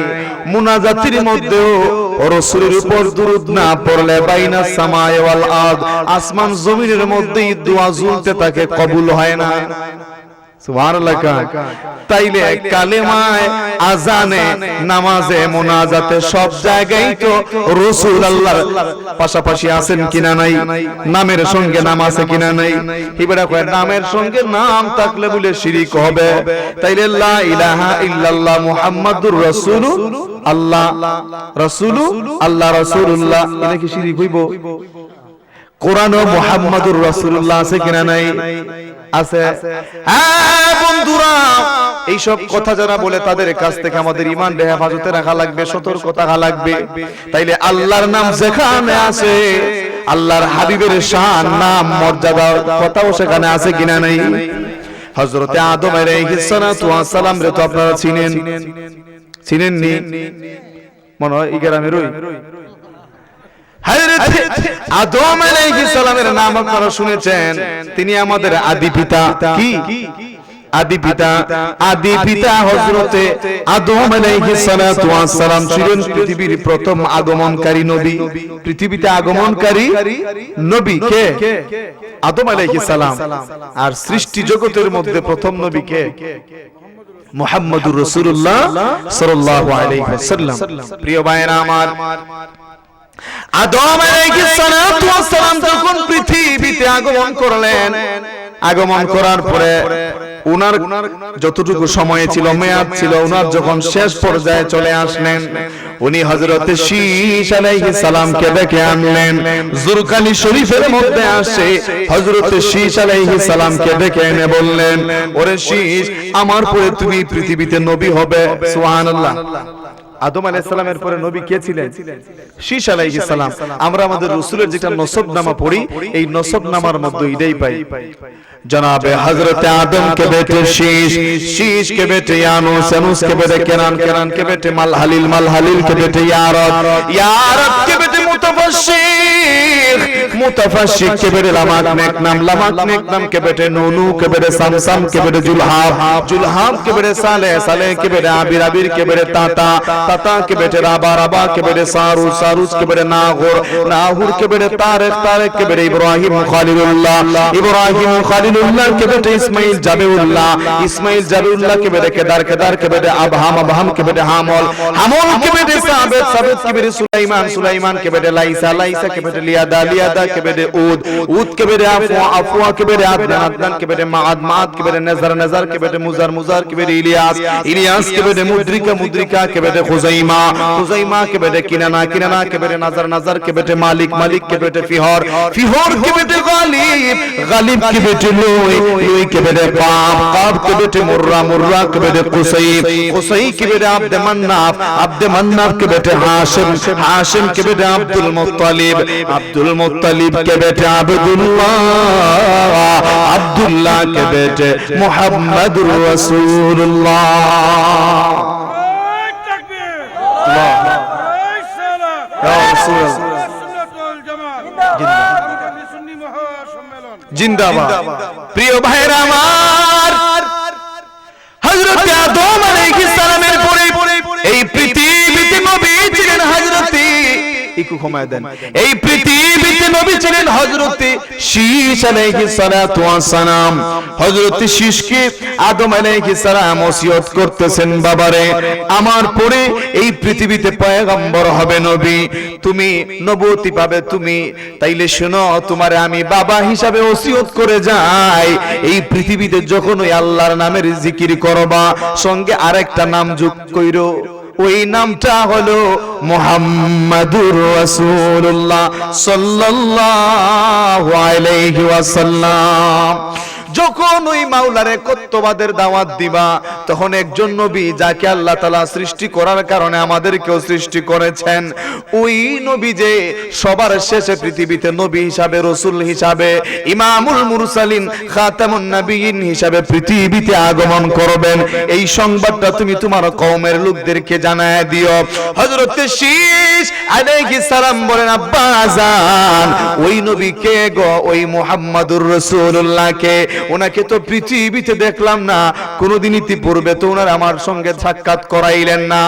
মুনাজাতের মধ্যেও রাসূলের উপর দুরূদ না পড়লে বাইনা সামাই ওয়াল আরদ, আসমান জমিনের মধ্যে দোয়া ঝুলতে থাকে, কবুল হয় না। সুবহানাল্লাহ। তাইলে কালেমায়, আজানে, নামাজে, মুনাজাতে সব জায়গায় তো রাসূল আল্লাহর পাশাপাশি আছেন কিনা নাই, নামের সঙ্গে নাম আছে কিনা নাই। এবারে কয় নামের সঙ্গে নাম থাকলে বলে শিরিক হবে। তাইলে লা ইলাহা ইল্লাল্লাহ মুহাম্মাদুর রাসূলুল্লাহ, রাসূলুল্লাহ, রাসূলুল্লাহ, এটা কি শিরিক হইব? কোরআনও মুহাম্মাদুর রাসূলুল্লাহ আছে কিনা নাই? আছে। হ্যাঁ বন্ধুরা, এইসব কথা যারা বলে তাদের কাছ থেকে আমাদের ঈমান হেফাজতে রাখা লাগবে, সতর্ক থাকা লাগবে। তাইলে আল্লাহর নাম যেখানে আছে, আল্লাহর হাবিবের শান, নাম, মর্যাদা কথাও সেখানে আছে কিনা নাই? হযরতে আদম আলাইহিস সালাতু ওয়াস সালাম রে তো আপনারা চিনেন, চিনেননি? মনে হয় এই গ্রামের ওই হযরত আদম আলাইহিস সালামের নাম আপনারা শুনেছেন। তিনি আমাদের আদি পিতা। কি আদি পিতা? আদি পিতা হযরতে আদম আলাইহিস সালাতু ওয়াস সালাম ছিলেন পৃথিবীর প্রথম আগমনকারী নবী। পৃথিবীতে আগমনকারী নবী কে? আদম আলাইহিস সালাম। আর সৃষ্টি জগতের মধ্যে প্রথম নবী কে? মুহাম্মদুর রাসূলুল্লাহ সাল্লাল্লাহু আলাইহি ওয়াসাল্লাম। প্রিয় ভাইরা আমার, আদম আলাইহিস সালাতু ওয়াস সালাম যখন পৃথিবীতে আগমন করলেন, আগমন করার পরে উনার যতটুকু সময় ছিল, মেয়াদ ছিল, উনার যখন শেষ পর্যায়ে চলে আসলেন, উনি হযরতে শীশ আলাইহিস সালামকে ডেকে আনলেন। জুরকানি শরীফের মধ্যে আসে হযরতে শীশ আলাইহিস সালামকে ডেকে এনে বললেন, ওরে শীশ, আমার পরে তুমি পৃথিবীতে নবী হবে। সুবহানাল্লাহ। আদম আলাইহিস সালামের পরে নবী কে ছিলেন? শীশ আলাইহিস সালাম। আমরা আমাদের রাসূলের যেটা নসবনামা পড়ি, এই নসবনামার মধ্যে এটাই পাই। জনাবে হযরত আদম के बेटे शीश, शीश के बेटे यानूस, यानूस के बेटे केनान, केनान के बेटे मलहलिल, मलहलिल के बेटे यारब, यारब के बेटे मुतफश्शिख, मुतफश्शिख के बेटे लमाक नेक नाम, लमाक नेक नाम के बेटे नूनू, के बेटे समसम, के बेटे जुल्हाब, जुल्हाब के बेटे सालेह, सालेह के बेटे आबिर, आबिर के बेटे ताता, ताता के बेटे राबा, राबा के बेटे सारूस, सारूस के बेटे नागुर, नागुर के बेटे तारिक, तारिक के बेटे इब्राहिम खलीलुल्लाह, इब्राहिम खलीलुल्लाह के बेटे इस्माइल जाबेउल्लाह, इस्माइल जाबेउल्लाह के बेटे केदार, केदार के बेटे अबहम, अबहम के बेटे हामोल, हामोल के बेटे साबित, साबित के बेटे सुलाइमान, सुलाइमान के बेटे लाइसा, लाइसा के बेटे लियादा, लियादा के बेटे ऊद, ऊद के बेटे अफवा, अफवा के बेटे अदनान, अदनान के बेटे माद, माद के बेटे नजर, नजर के बेटे मुजर, मुजर के बेटे इलियास, इलियास के बेटे मुद्रिका, मुद्रिका के बेटे खुजैमा, खुजैमा के बेटे किनाना, किनाना के बेटे नजर, नजर के बेटे मालिक, मालिक के बेटे फिहौर, फिहौर के बेटे गालिब, गालिब के बेटे लुई, लुई के बेटे काब, काब के बेटे मुर्रा, मुर्रा के बेटे कुसई, कुसई के बेटे अब्द मन्नाफ, अब्द मन्नाफ के बेटे हाशिम, हाशिम के बेटे अब्दुल मुत्तलिब, अब्दुल मुत्तलिब के बेटे अब्दुल्लाह, अब्दुल्लाह के बेटे मुहम्मदुर रसूलुल्लाह। জিন্দাবাদ। প্রিয় ভাইরা আমার, হযরত আদম আলাইহিস সালামের পরে এই পৃথিবীতে নবী ছিলেন হযরতে, একটু ক্ষমা দেন, এই পৃথিবীতে নবী ছিলেন হযরতে শীশ আলাইহিস সালাতু ওয়াস সালাম। হযরতে শীশকে আদম আলাইহিস সালাম ওসিয়ত করতেছেন, বাবারে আমার পরে এই পৃথিবীতে পয়গম্বর হবে নবী, তুমি নবুয়তি পাবে তুমি, তাইলে শোনো, তোমারে আমি বাবা হিসাবে ওসিয়ত করে যাই, এই পৃথিবীতে যখন ওই আল্লাহর নামের জিকির করবা, সঙ্গে আরেকটা নাম যোগ কইরো, ওই নামটা হলো মুহাম্মাদুর রাসূলুল্লাহ সাল্লাল্লাহু আলাইহি ওয়াসাল্লাম। যখন ওই মাওলারে কর্তবাদের দাওয়াত দিবা, তখন একজন নবী যাকে আল্লাহ তাআলা সৃষ্টি করার কারণে আমাদেরকেও সৃষ্টি করেছেন, ওই নবী যে সবার শেষে পৃথিবীতে নবী হিসাবে, রাসূল হিসাবে, ইমামুল মুরসালিন, খাতামুন নবিয়িন হিসাবে পৃথিবীতে আগমন করবেন, এই সংবাদটা তুমি তোমার কওমের লোকদেরকে জানায় দিও। হযরতে শীশ আলাইহিস সালাম বলেন, আব্বা জান, ওই নবী কে গো? ওই মুহাম্মাদুর রাসূলুল্লাহ কে? ওনাকে তো পৃথিবীতে দেখলাম না কোনদিন, ইতিপূর্বে তো ওনার আমার সঙ্গে সাক্ষাৎ করাইলেন না,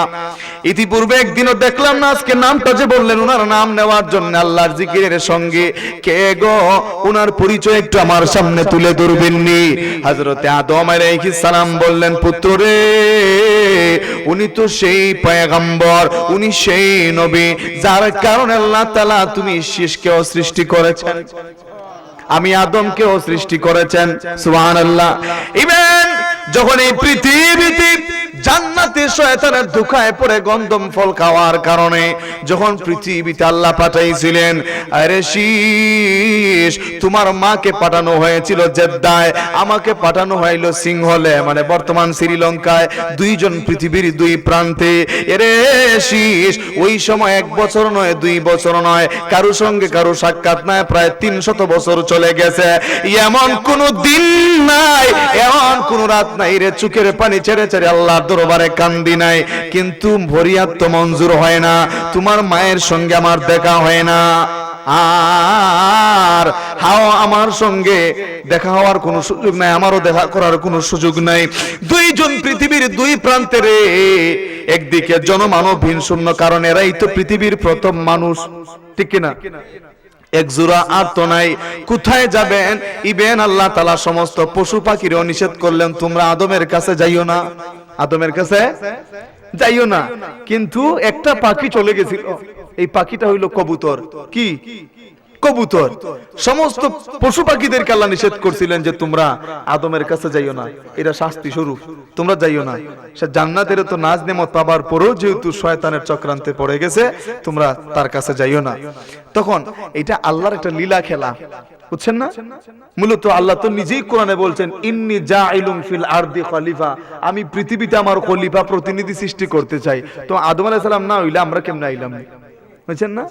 ইতিপূর্বে একদিনও দেখলাম না, আজকে নামটা যে বললেন ওনার নাম নেওয়ার জন্য আল্লাহর জিকিরের সঙ্গে, কে গো? ওনার পরিচয় একটু আমার সামনে তুলে ধরবেননি? হযরতে আদম আলাইহিস সালাম বললেন, পুত্র রে, উনি তো সেই পয়গম্বর, উনি সেই নবী যার কারণে আল্লাহ তাআলা তুমি শীশকেও সৃষ্টি করেছেন, আমি আদমকেও সৃষ্টি করেছেন। সুবহানাল্লাহ। ইমান যখন এই পৃথিবীতে জান্নাতে শয়তানের ধোঁকায় পড়ে গন্ধম ফল খাওয়ার কারণে যখন পৃথিবীতে আল্লাহ পাঠাইছিলেন, আরে শীশ, তোমার মাকে পাঠানো হয়েছিল জেদ্দায়, আমাকে পাঠানো হইল সিংহলে, মানে বর্তমান শ্রীলঙ্কায়, দুইজন পৃথিবীর দুই প্রান্তে। এরে শীশ, ওই সময় 1 বছর নয়, 2 বছর নয়, কারো সঙ্গে কারো সাক্ষাৎ নাই, প্রায় 300 বছর চলে গেছে। এমন কোন দিন নাই, এমন কোন রাত নাই রে চোখের পানি ছেড়ে ছেড়ে আল্লাহ দরবারে কান্দি নাই, কিন্তু ফরিয়াদ তো মঞ্জুর হয় না, তোমার মায়ের সঙ্গে আমার দেখা হয় না, আর আমার সঙ্গে দেখা হওয়ার কোনো সুযোগ নাই, আমারও দেখা করার কোনো সুযোগ নাই। দুইজন পৃথিবীর দুই প্রান্তে রে, একদিকে জনমানবহীন শূন্য, কারণ এরাই তো পৃথিবীর প্রথম মানুষ, ঠিক কিনা? এক জোড়া আর তো নাই, কোথায় যাবেন? ইবেন আল্লাহ তাআলা সমস্ত পশু পাখিরও নিষেধ করলেন, তোমরা আদমের কাছে যাইও না, আদমের কাছে যাইও না। কিন্তু একটা পাখি চলে গেছিল, এই পাখিটা হইল কবুতর। কি? কবুতর। সমস্ত পশু পাখিদেরকে আল্লাহ নিষেধ করছিলেন যে তোমরা আদমের কাছে যাইও না, এটা শাস্তি স্বরূপ, তোমরা যাইও না। সে জান্নাতের তো নাজ নেমত পাবার পরেও যেহেতু শয়তানের চক্রান্তে পড়ে গেছে, তোমরা তার কাছে যাইও না। তখন এটা আল্লাহর একটা লীলা খেলা, বুঝছেন না? মূলত আল্লাহ তো নিজেই কোরআনে বলছেন, ইন্নী জাইলুম ফিল আরদি খলিফা, আমি পৃথিবীতে আমার খলিফা প্রতিনিধি সৃষ্টি করতে চাই। তো আদম আলাইহিস সালাম না হইলে আমরা কেমনে আইলাম? বুঝছেন না?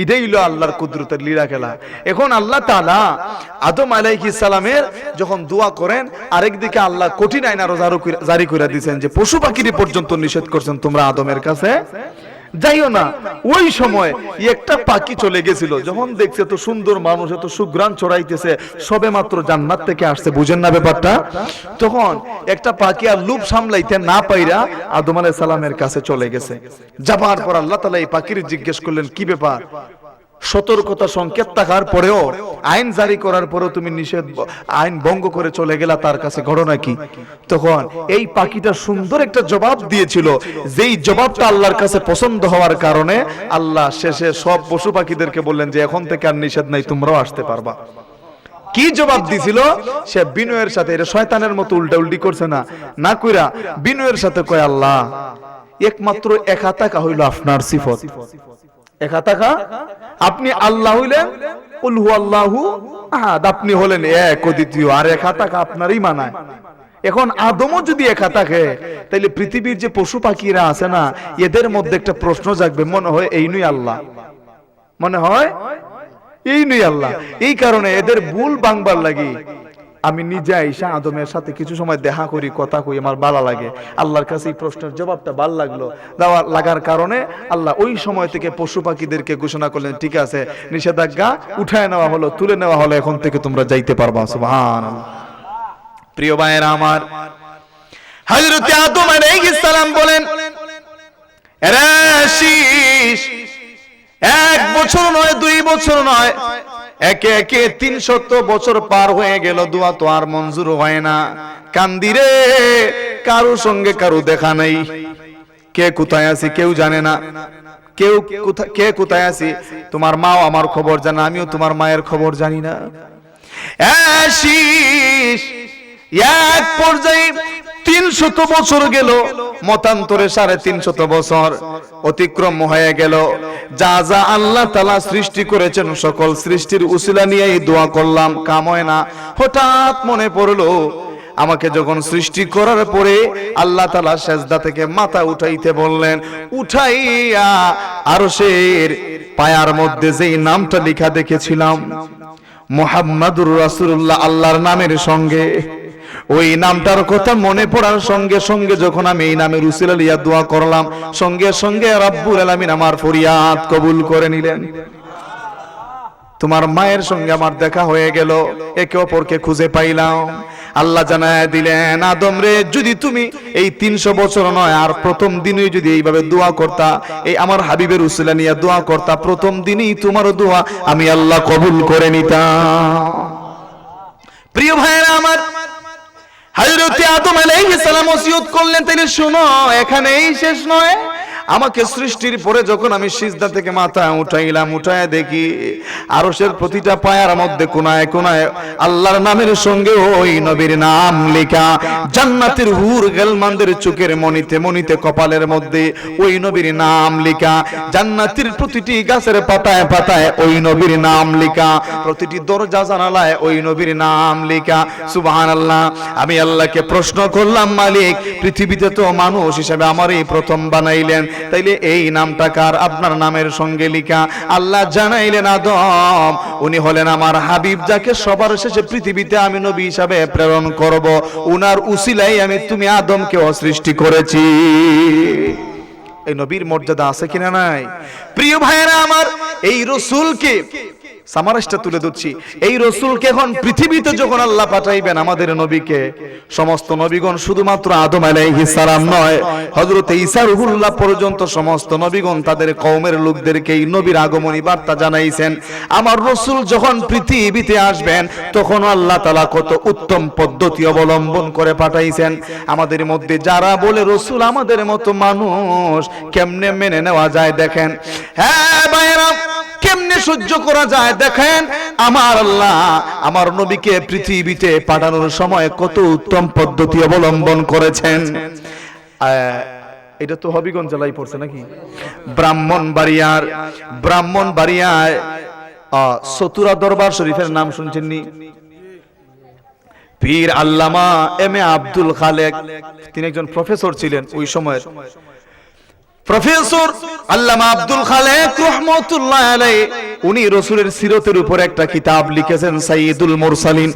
এটাই হলো আল্লাহর কুদরতের লীলা খেলা। এখন আল্লাহ তাআলা আদম আলাইহিস সালামের যখন দোয়া করেন, আরেকদিকে আল্লাহ কঠিন আইন আরো জারি করে দিয়েছেন যে পশু পাখির পর্যন্ত নিষেধ করছেন তোমরা আদমের কাছে যাইও না। ওই সময় একটা পাখি চলে গেছিল, যখন দেখছে তো সুন্দর মানুষ, এত সুঘ্রাণ ছড়াইতেছে, সবে মাত্র জান্নাত থেকে আসছে, বুঝেন না ব্যাপারটা? তখন একটা পাখি আর লুপ সামলাইতে না পাইরা আদম আলাইহিস সালামের কাছে চলে গেছে। যাবার পর আল্লাহ তাআলা এই পাখির জিজ্ঞেস করলেন, কি ব্যাপার? সতর্কতা সংকেত থাকার পরেও, আইন জারি করার পরেও তুমি নিষেধ আইন ভঙ্গ করে চলে গেলা, তার কাছে ঘটনা কি? তখন এই পাখিটা সুন্দর একটা জবাব দিয়েছিল, যেই জবাবটা আল্লাহর কাছে পছন্দ হওয়ার কারণে আল্লাহ শেষে সব পশু পাখিদেরকে বললেন যে এখন থেকে আর নিষেধ নাই, তোমরাও আসতে পারবা। কি জবাব দিছিল? সে বিনয়ের সাথে, এটা শয়তানের মতো উল্টা উল্টি করছে না, না কইরা বিনয়ের সাথে কয়, আল্লাহ একমাত্র একা থাকা হইল আপনার সিফত, একা থাকা, আপনি আল্লাহ হইলেন কুল হুয়াল্লাহু আহাদ, আপনি হলেন এক অদ্বিতীয়, আর একা থাকা আপনারই মানায়। এখন আদমও যদি একা থাকে, তাইলে পৃথিবীর যে পশু পাখিরা আছে না, এদের মধ্যে একটা প্রশ্ন জাগবে, মনে হয় এই নই আল্লাহ, মনে হয় এই নই আল্লাহ। এই কারণে এদের ভুল ভাঙবার লাগি আমি নিজে আইসা আদমের সাথে কিছু সময় দেখা করি, কথা কই, আমার ভালো লাগে। আল্লাহর কাছে এই প্রশ্নের জবাবটা ভালো লাগলো, দেওয়া লাগার কারণে আল্লাহ ওই সময় থেকে পশু পাখিদেরকে ঘোষণা করলেন, ঠিক আছে, নিষেধাজ্ঞা উঠায় নেওয়া হলো, তুলে নেওয়া হলো, এখন থেকে তোমরা যাইতে পারবা। সুবহানাল্লাহ। প্রিয় ভাইয়েরা আমার, হযরত আদম আলাইহিস সালাম বলেন, এরে শীষ, 1 বছর নয়, 2 বছর নয়, একে একে 300 বছর পার হয়ে গেল, দোয়া তো আর মঞ্জুর হয় না। কান্দিরে, কারো সঙ্গে কারো দেখা নাই, কে কোথায় আছি কেউ জানে না, কে কোথায় আছি, তোমার মাও আমার খবর জানে, আমিও তোমার মায়ের খবর জানি না। এক পর্যায়ে 300 বছর গেল, মতান্তরে 350 বছর অতিক্রম হয়ে গেল। যা যা আল্লাহ তাআলা সৃষ্টি করেছেন সকল সৃষ্টির উসিলা নিয়ে দোয়া করলাম, কাম হয় না। হঠাৎ মনে পড়লো, আমাকে যখন সৃষ্টি করার পরে আল্লাহ তাআলা সেজদা থেকে মাথা উঠাইতে বললেন, উঠাইয়া আরশের পায়ার মধ্যে যেই নামটা লেখা দেখেছিলাম, মুহাম্মাদুর রাসূলুল্লাহ, আল্লাহর নামের সঙ্গে ওই নামটার কথা মনে পড়ার সঙ্গে সঙ্গে যখন আমি এই নামের উসিলা লিয়া দোয়া করলাম, সঙ্গে সঙ্গে রব্বুল আলামিন আমার ফরিয়াদ কবুল করে নিলেন। তোমার মায়ের সঙ্গে আমার দেখা হয়ে গেল, একে অপরকে খুঁজে পাইলাম। আল্লাহ জানায় দিলেন, আদম রে, যদি তুমি এই 300 বছর নয়, আর প্রথম দিনই যদি এইভাবে দোয়া করতা, এই আমার হাবিবের উসিলা নিয়ে দোয়া করতা, প্রথম দিনই তোমার দোয়া আমি আল্লাহ কবুল করে নিতাম। প্রিয় ভাইরা আমার, হযরত আদম আলাইহিস সালাম ওসিয়ত করলেন, তাইলে শোনো, এখানেই শেষ নয়। আমাকে সৃষ্টির পরে যখন আমি সিজদা থেকে মাথা উঠাইলাম, উঠায় দেখি আরশের প্রতিটা পায়ার মধ্যে কোনায় কোনায় আল্লাহর নামের সঙ্গে ওই নবীর নাম লেখা। জান্নাতের হুর গেলমানদের চোখের মনিতে মনিতে কপালের মধ্যে ওই নবীর নাম লেখা। জান্নাতের প্রতিটি গাছের পাতায় পাতায় ওই নবীর নাম লেখা। প্রতিটি দরজা জানালায় ওই নবীর নাম লেখা। সুবহানাল্লাহ। আমি আল্লাহকে প্রশ্ন করলাম, মালিক, পৃথিবীতে তো মানুষ হিসেবে আমারই প্রথম বানাইলেন, তাইলে এই নামটা কার? আপনার নামের সঙ্গে লিখা। আল্লাহ জানাইলেন আদম উনি হলেন আমার হাবিব, যাকে সবার শেষে পৃথিবীতে আমি নবী হিসাবে প্রেরণ করব, উনার উসিলাই আমি তুমি আদমকে সৃষ্টি করেছি। এই নবীর মর্যাদা আছে কিনা নাই? প্রিয় ভাইয়েরা আমার, এই রাসূলকে সামারাসটা তুলে দিচ্ছি, এই রাসূলকে এখন পৃথিবীতে যখন আল্লাহ পাঠাইবেন আমাদের নবীকে, সমস্ত নবীগণ শুধুমাত্র আদম আলাইহিস সালাম নয়, হযরত ঈসা রূহুল্লাহ পর্যন্ত সমস্ত নবীগণ তাদের কওমের লোকদেরকে এই নবীর আগমনী বার্তা জানাইছেন। আমার রাসূল যখন পৃথিবীতে আসবেন তখন আল্লাহ তাআলা কত উত্তম পদ্ধতি অবলম্বন করে পাঠাইছেন। আমাদের মধ্যে যারা বলে রাসূল আমাদের মতো মানুষ, কেমনে মেনে নেওয়া যায় দেখেন। হ্যাঁ ভাইরা, কেমনে সহ্য করা যায় দেখেন। আমার আল্লাহ আমার নবীকে পৃথিবীতে পাঠানোর সময় কত উত্তম পদ্ধতি অবলম্বন করেছেন। এটা তো হবিগঞ্জ জেলায় পড়ছে নাকি? ব্রাহ্মণবাড়িয়ায় চতুরা দরবার শরীফের নাম শুনছেন নি? পীর আল্লামা এম এ আব্দুল খালেক, তিনি একজন প্রফেসর ছিলেন ওই সময়ের। প্রফেসর আল্লামা আব্দুল খালেক রাহমাতুল্লাহ আলাইহি উনি রাসূলের সিরতের উপর একটা কিতাব লিখেছেন, সাইয়্যিদুল মুরসালিন,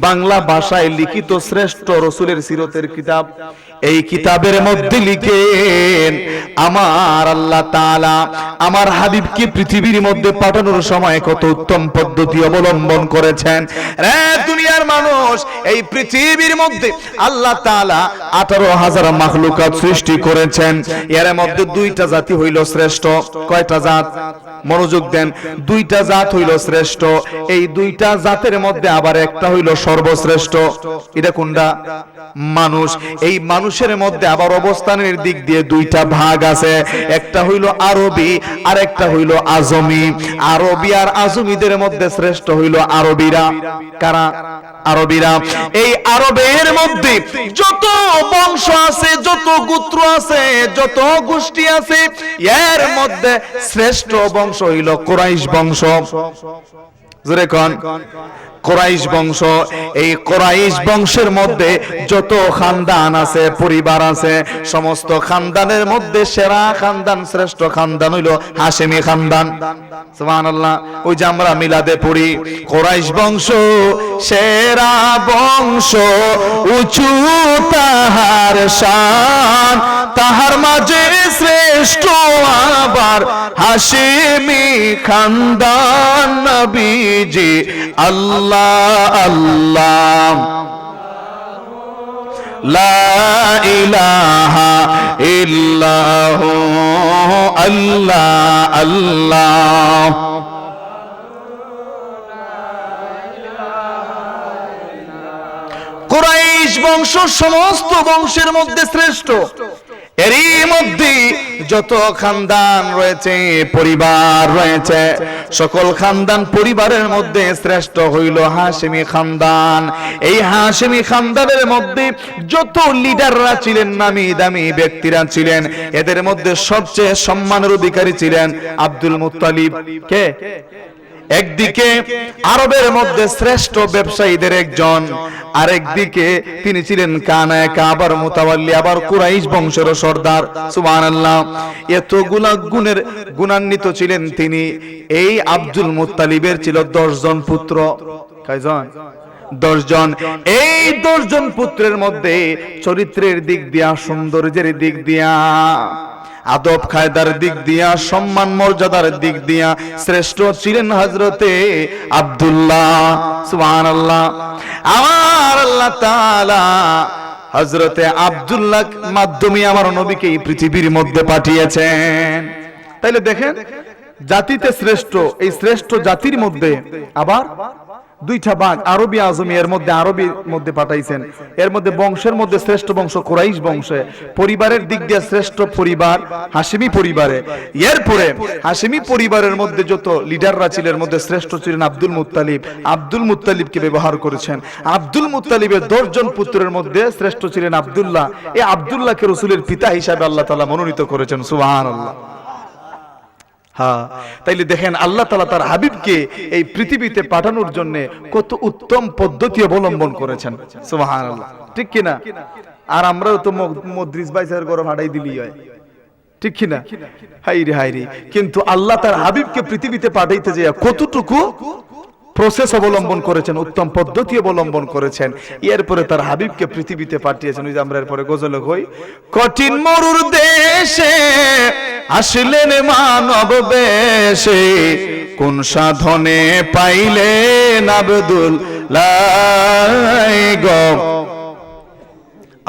বাংলা ভাষায় লিখিত শ্রেষ্ঠ রাসূলের সিরতের কিতাব। এই কিতাবের মধ্যে লিখেন আমার আল্লাহ তাআলা আমার হাবিবকে পৃথিবীর মধ্যে পাঠানোর সময় কত উত্তম পদ্ধতি অবলম্বন করেছেন। রে দুনিয়ার মানুষ, এই পৃথিবীর মধ্যে আল্লাহ তাআলা 18,000 মাখলুকাত সৃষ্টি করেছেন। এর মধ্যে দুইটা জাতি হইল শ্রেষ্ঠ। কয়টা জাত? মনোযোগ দেন। দুইটা জাত হইল শ্রেষ্ঠ। এই দুইটা জাতের মধ্যে আবার একটা হইল সর্বশ্রেষ্ঠ। এটা কোনটা? মানুষ। এই মানুষের মধ্যে আবার অবস্থানের দিক দিয়ে দুইটা ভাগ আছে, একটা হইল আরবি আর একটা হইল আজমি। আরবি আর আজমিদের মধ্যে শ্রেষ্ঠ হইল আরবিরা। কারা? আরবিরা। এই আরবের মধ্যে যত বংশ আছে, যত গোত্র আছে, যত গোষ্ঠী আছে, এর মধ্যে শ্রেষ্ঠ বংশ হইল কুরাইশ বংশ। জোরে কোন? কুরাইশ বংশ। এই কুরাইশ বংশের মধ্যে যত খানদান আছে, পরিবার আছে, সমস্ত খানদানের মধ্যে সেরা খানদান, শ্রেষ্ঠ খানদান হইল হাশেমি খানদান। সুবহানাল্লাহ। ওই যে আমরা মিলাদে পড়ি, কুরাইশ বংশ সেরা বংশ, উঁচু তাহার শান, তাহার মাঝে শ্রেষ্ঠ আবার হাশেমি খানদান। নবীজি আল্লাহ আল্লাহ লা ইলাহা ইল্লাহু আল্লাহ আল্লাহ। কুরাইশ বংশ সমস্ত বংশের মধ্যে শ্রেষ্ঠ। এরই মধ্যে যত খানদান রয়েছে, পরিবার রয়েছে, সকল খানদান পরিবারের মধ্যে শ্রেষ্ঠ হইল হাশেমি খানদান। এই হাশেমি খানদানের মধ্যে যত লিডাররা ছিলেন, নামি দামি ব্যক্তিরা ছিলেন, এদের মধ্যে সবচেয়ে সম্মানের অধিকারী ছিলেন আব্দুল মুত্তালিব। কে? একদিকে আরবের মধ্যে শ্রেষ্ঠ ব্যবসায়ীদের একজন, আরেকদিকে তিনি ছিলেন কানায়ে কাবার মুতাওয়াল্লি, আবার কুরাইশ বংশের সর্দার। সুবহানাল্লাহ। এতগুলা গুণের গুণান্বিত ছিলেন তিনি। এই আব্দুল মুত্তালিবের ছিল 10 জন পুত্র। কয়জন? 10 জন। এই 10 জন পুত্রের মধ্যে চরিত্রের দিক দিয়া, সৌন্দর্যের দিক দিয়া, আদব কায়দার দিক দিয়া, সম্মান মর্যাদার দিক দিয়া শ্রেষ্ঠ ছিলেন হযরতে আব্দুল্লাহ। সুবহানাল্লাহ। আমার আল্লাহ তাআলা হযরতে আব্দুল্লাহ মাধ্যমে আমার নবীকে এই পৃথিবীর মধ্যে পাঠিয়েছেন। তাইলে দেখেন, জাতিতে শ্রেষ্ঠ, এই শ্রেষ্ঠ জাতির মধ্যে আবার দুইটা ভাগ, আরবি আজমি। এর মধ্যে আরবির মধ্যে পাঠাইছেন। এর মধ্যে বংশের মধ্যে শ্রেষ্ঠ বংশ কুরাইশ বংশে, পরিবারের দিক দিয়ে শ্রেষ্ঠ পরিবার হাশেমি পরিবারে। এরপরে হাশেমি পরিবারের মধ্যে যত লিডাররা ছিলেন, এর মধ্যে শ্রেষ্ঠ ছিলেন আব্দুল মুত্তালিব। আব্দুল মুত্তালিবকে ব্যবহার করেছেন। আব্দুল মুত্তালিবের 10 জন পুত্রের মধ্যে শ্রেষ্ঠ ছিলেন আব্দুল্লাহ। এই আব্দুল্লাহকে রাসূলের পিতা হিসাবে আল্লাহ তাআলা মনোনীত করেছেন। সুবহানাল্লাহ। হ্যাঁ, তাইলে দেখেন আল্লাহ তাআলা তার হাবিবকে এই পৃথিবীতে পাঠানোর জন্য কত উত্তম পদ্ধতি অবলম্বন করেছেন। সুবহানাল্লাহ। ঠিক কিনা? আর আমরাও তো মদ্রিস ভাই স্যার ঘরে ভাড়াই দিলি হয়। ঠিক কিনা? হাইরে কিন্তু আল্লাহ তার হাবিবকে পৃথিবীতে পাঠাইতে যে কতটুকু প্রসেস অবলম্বন করেছেন, উত্তম পদ্ধতি অবলম্বন করেছেন, এরপরে তার হাবিবকে পৃথিবীতে পাঠিয়েছেন। ওই যে আমরা এরপরে গজলে কই, কঠিন মরুর দেশে আসলেন মানব বেশে, কোন সাধনে পাইলেন আব্দুল্লাহ গো,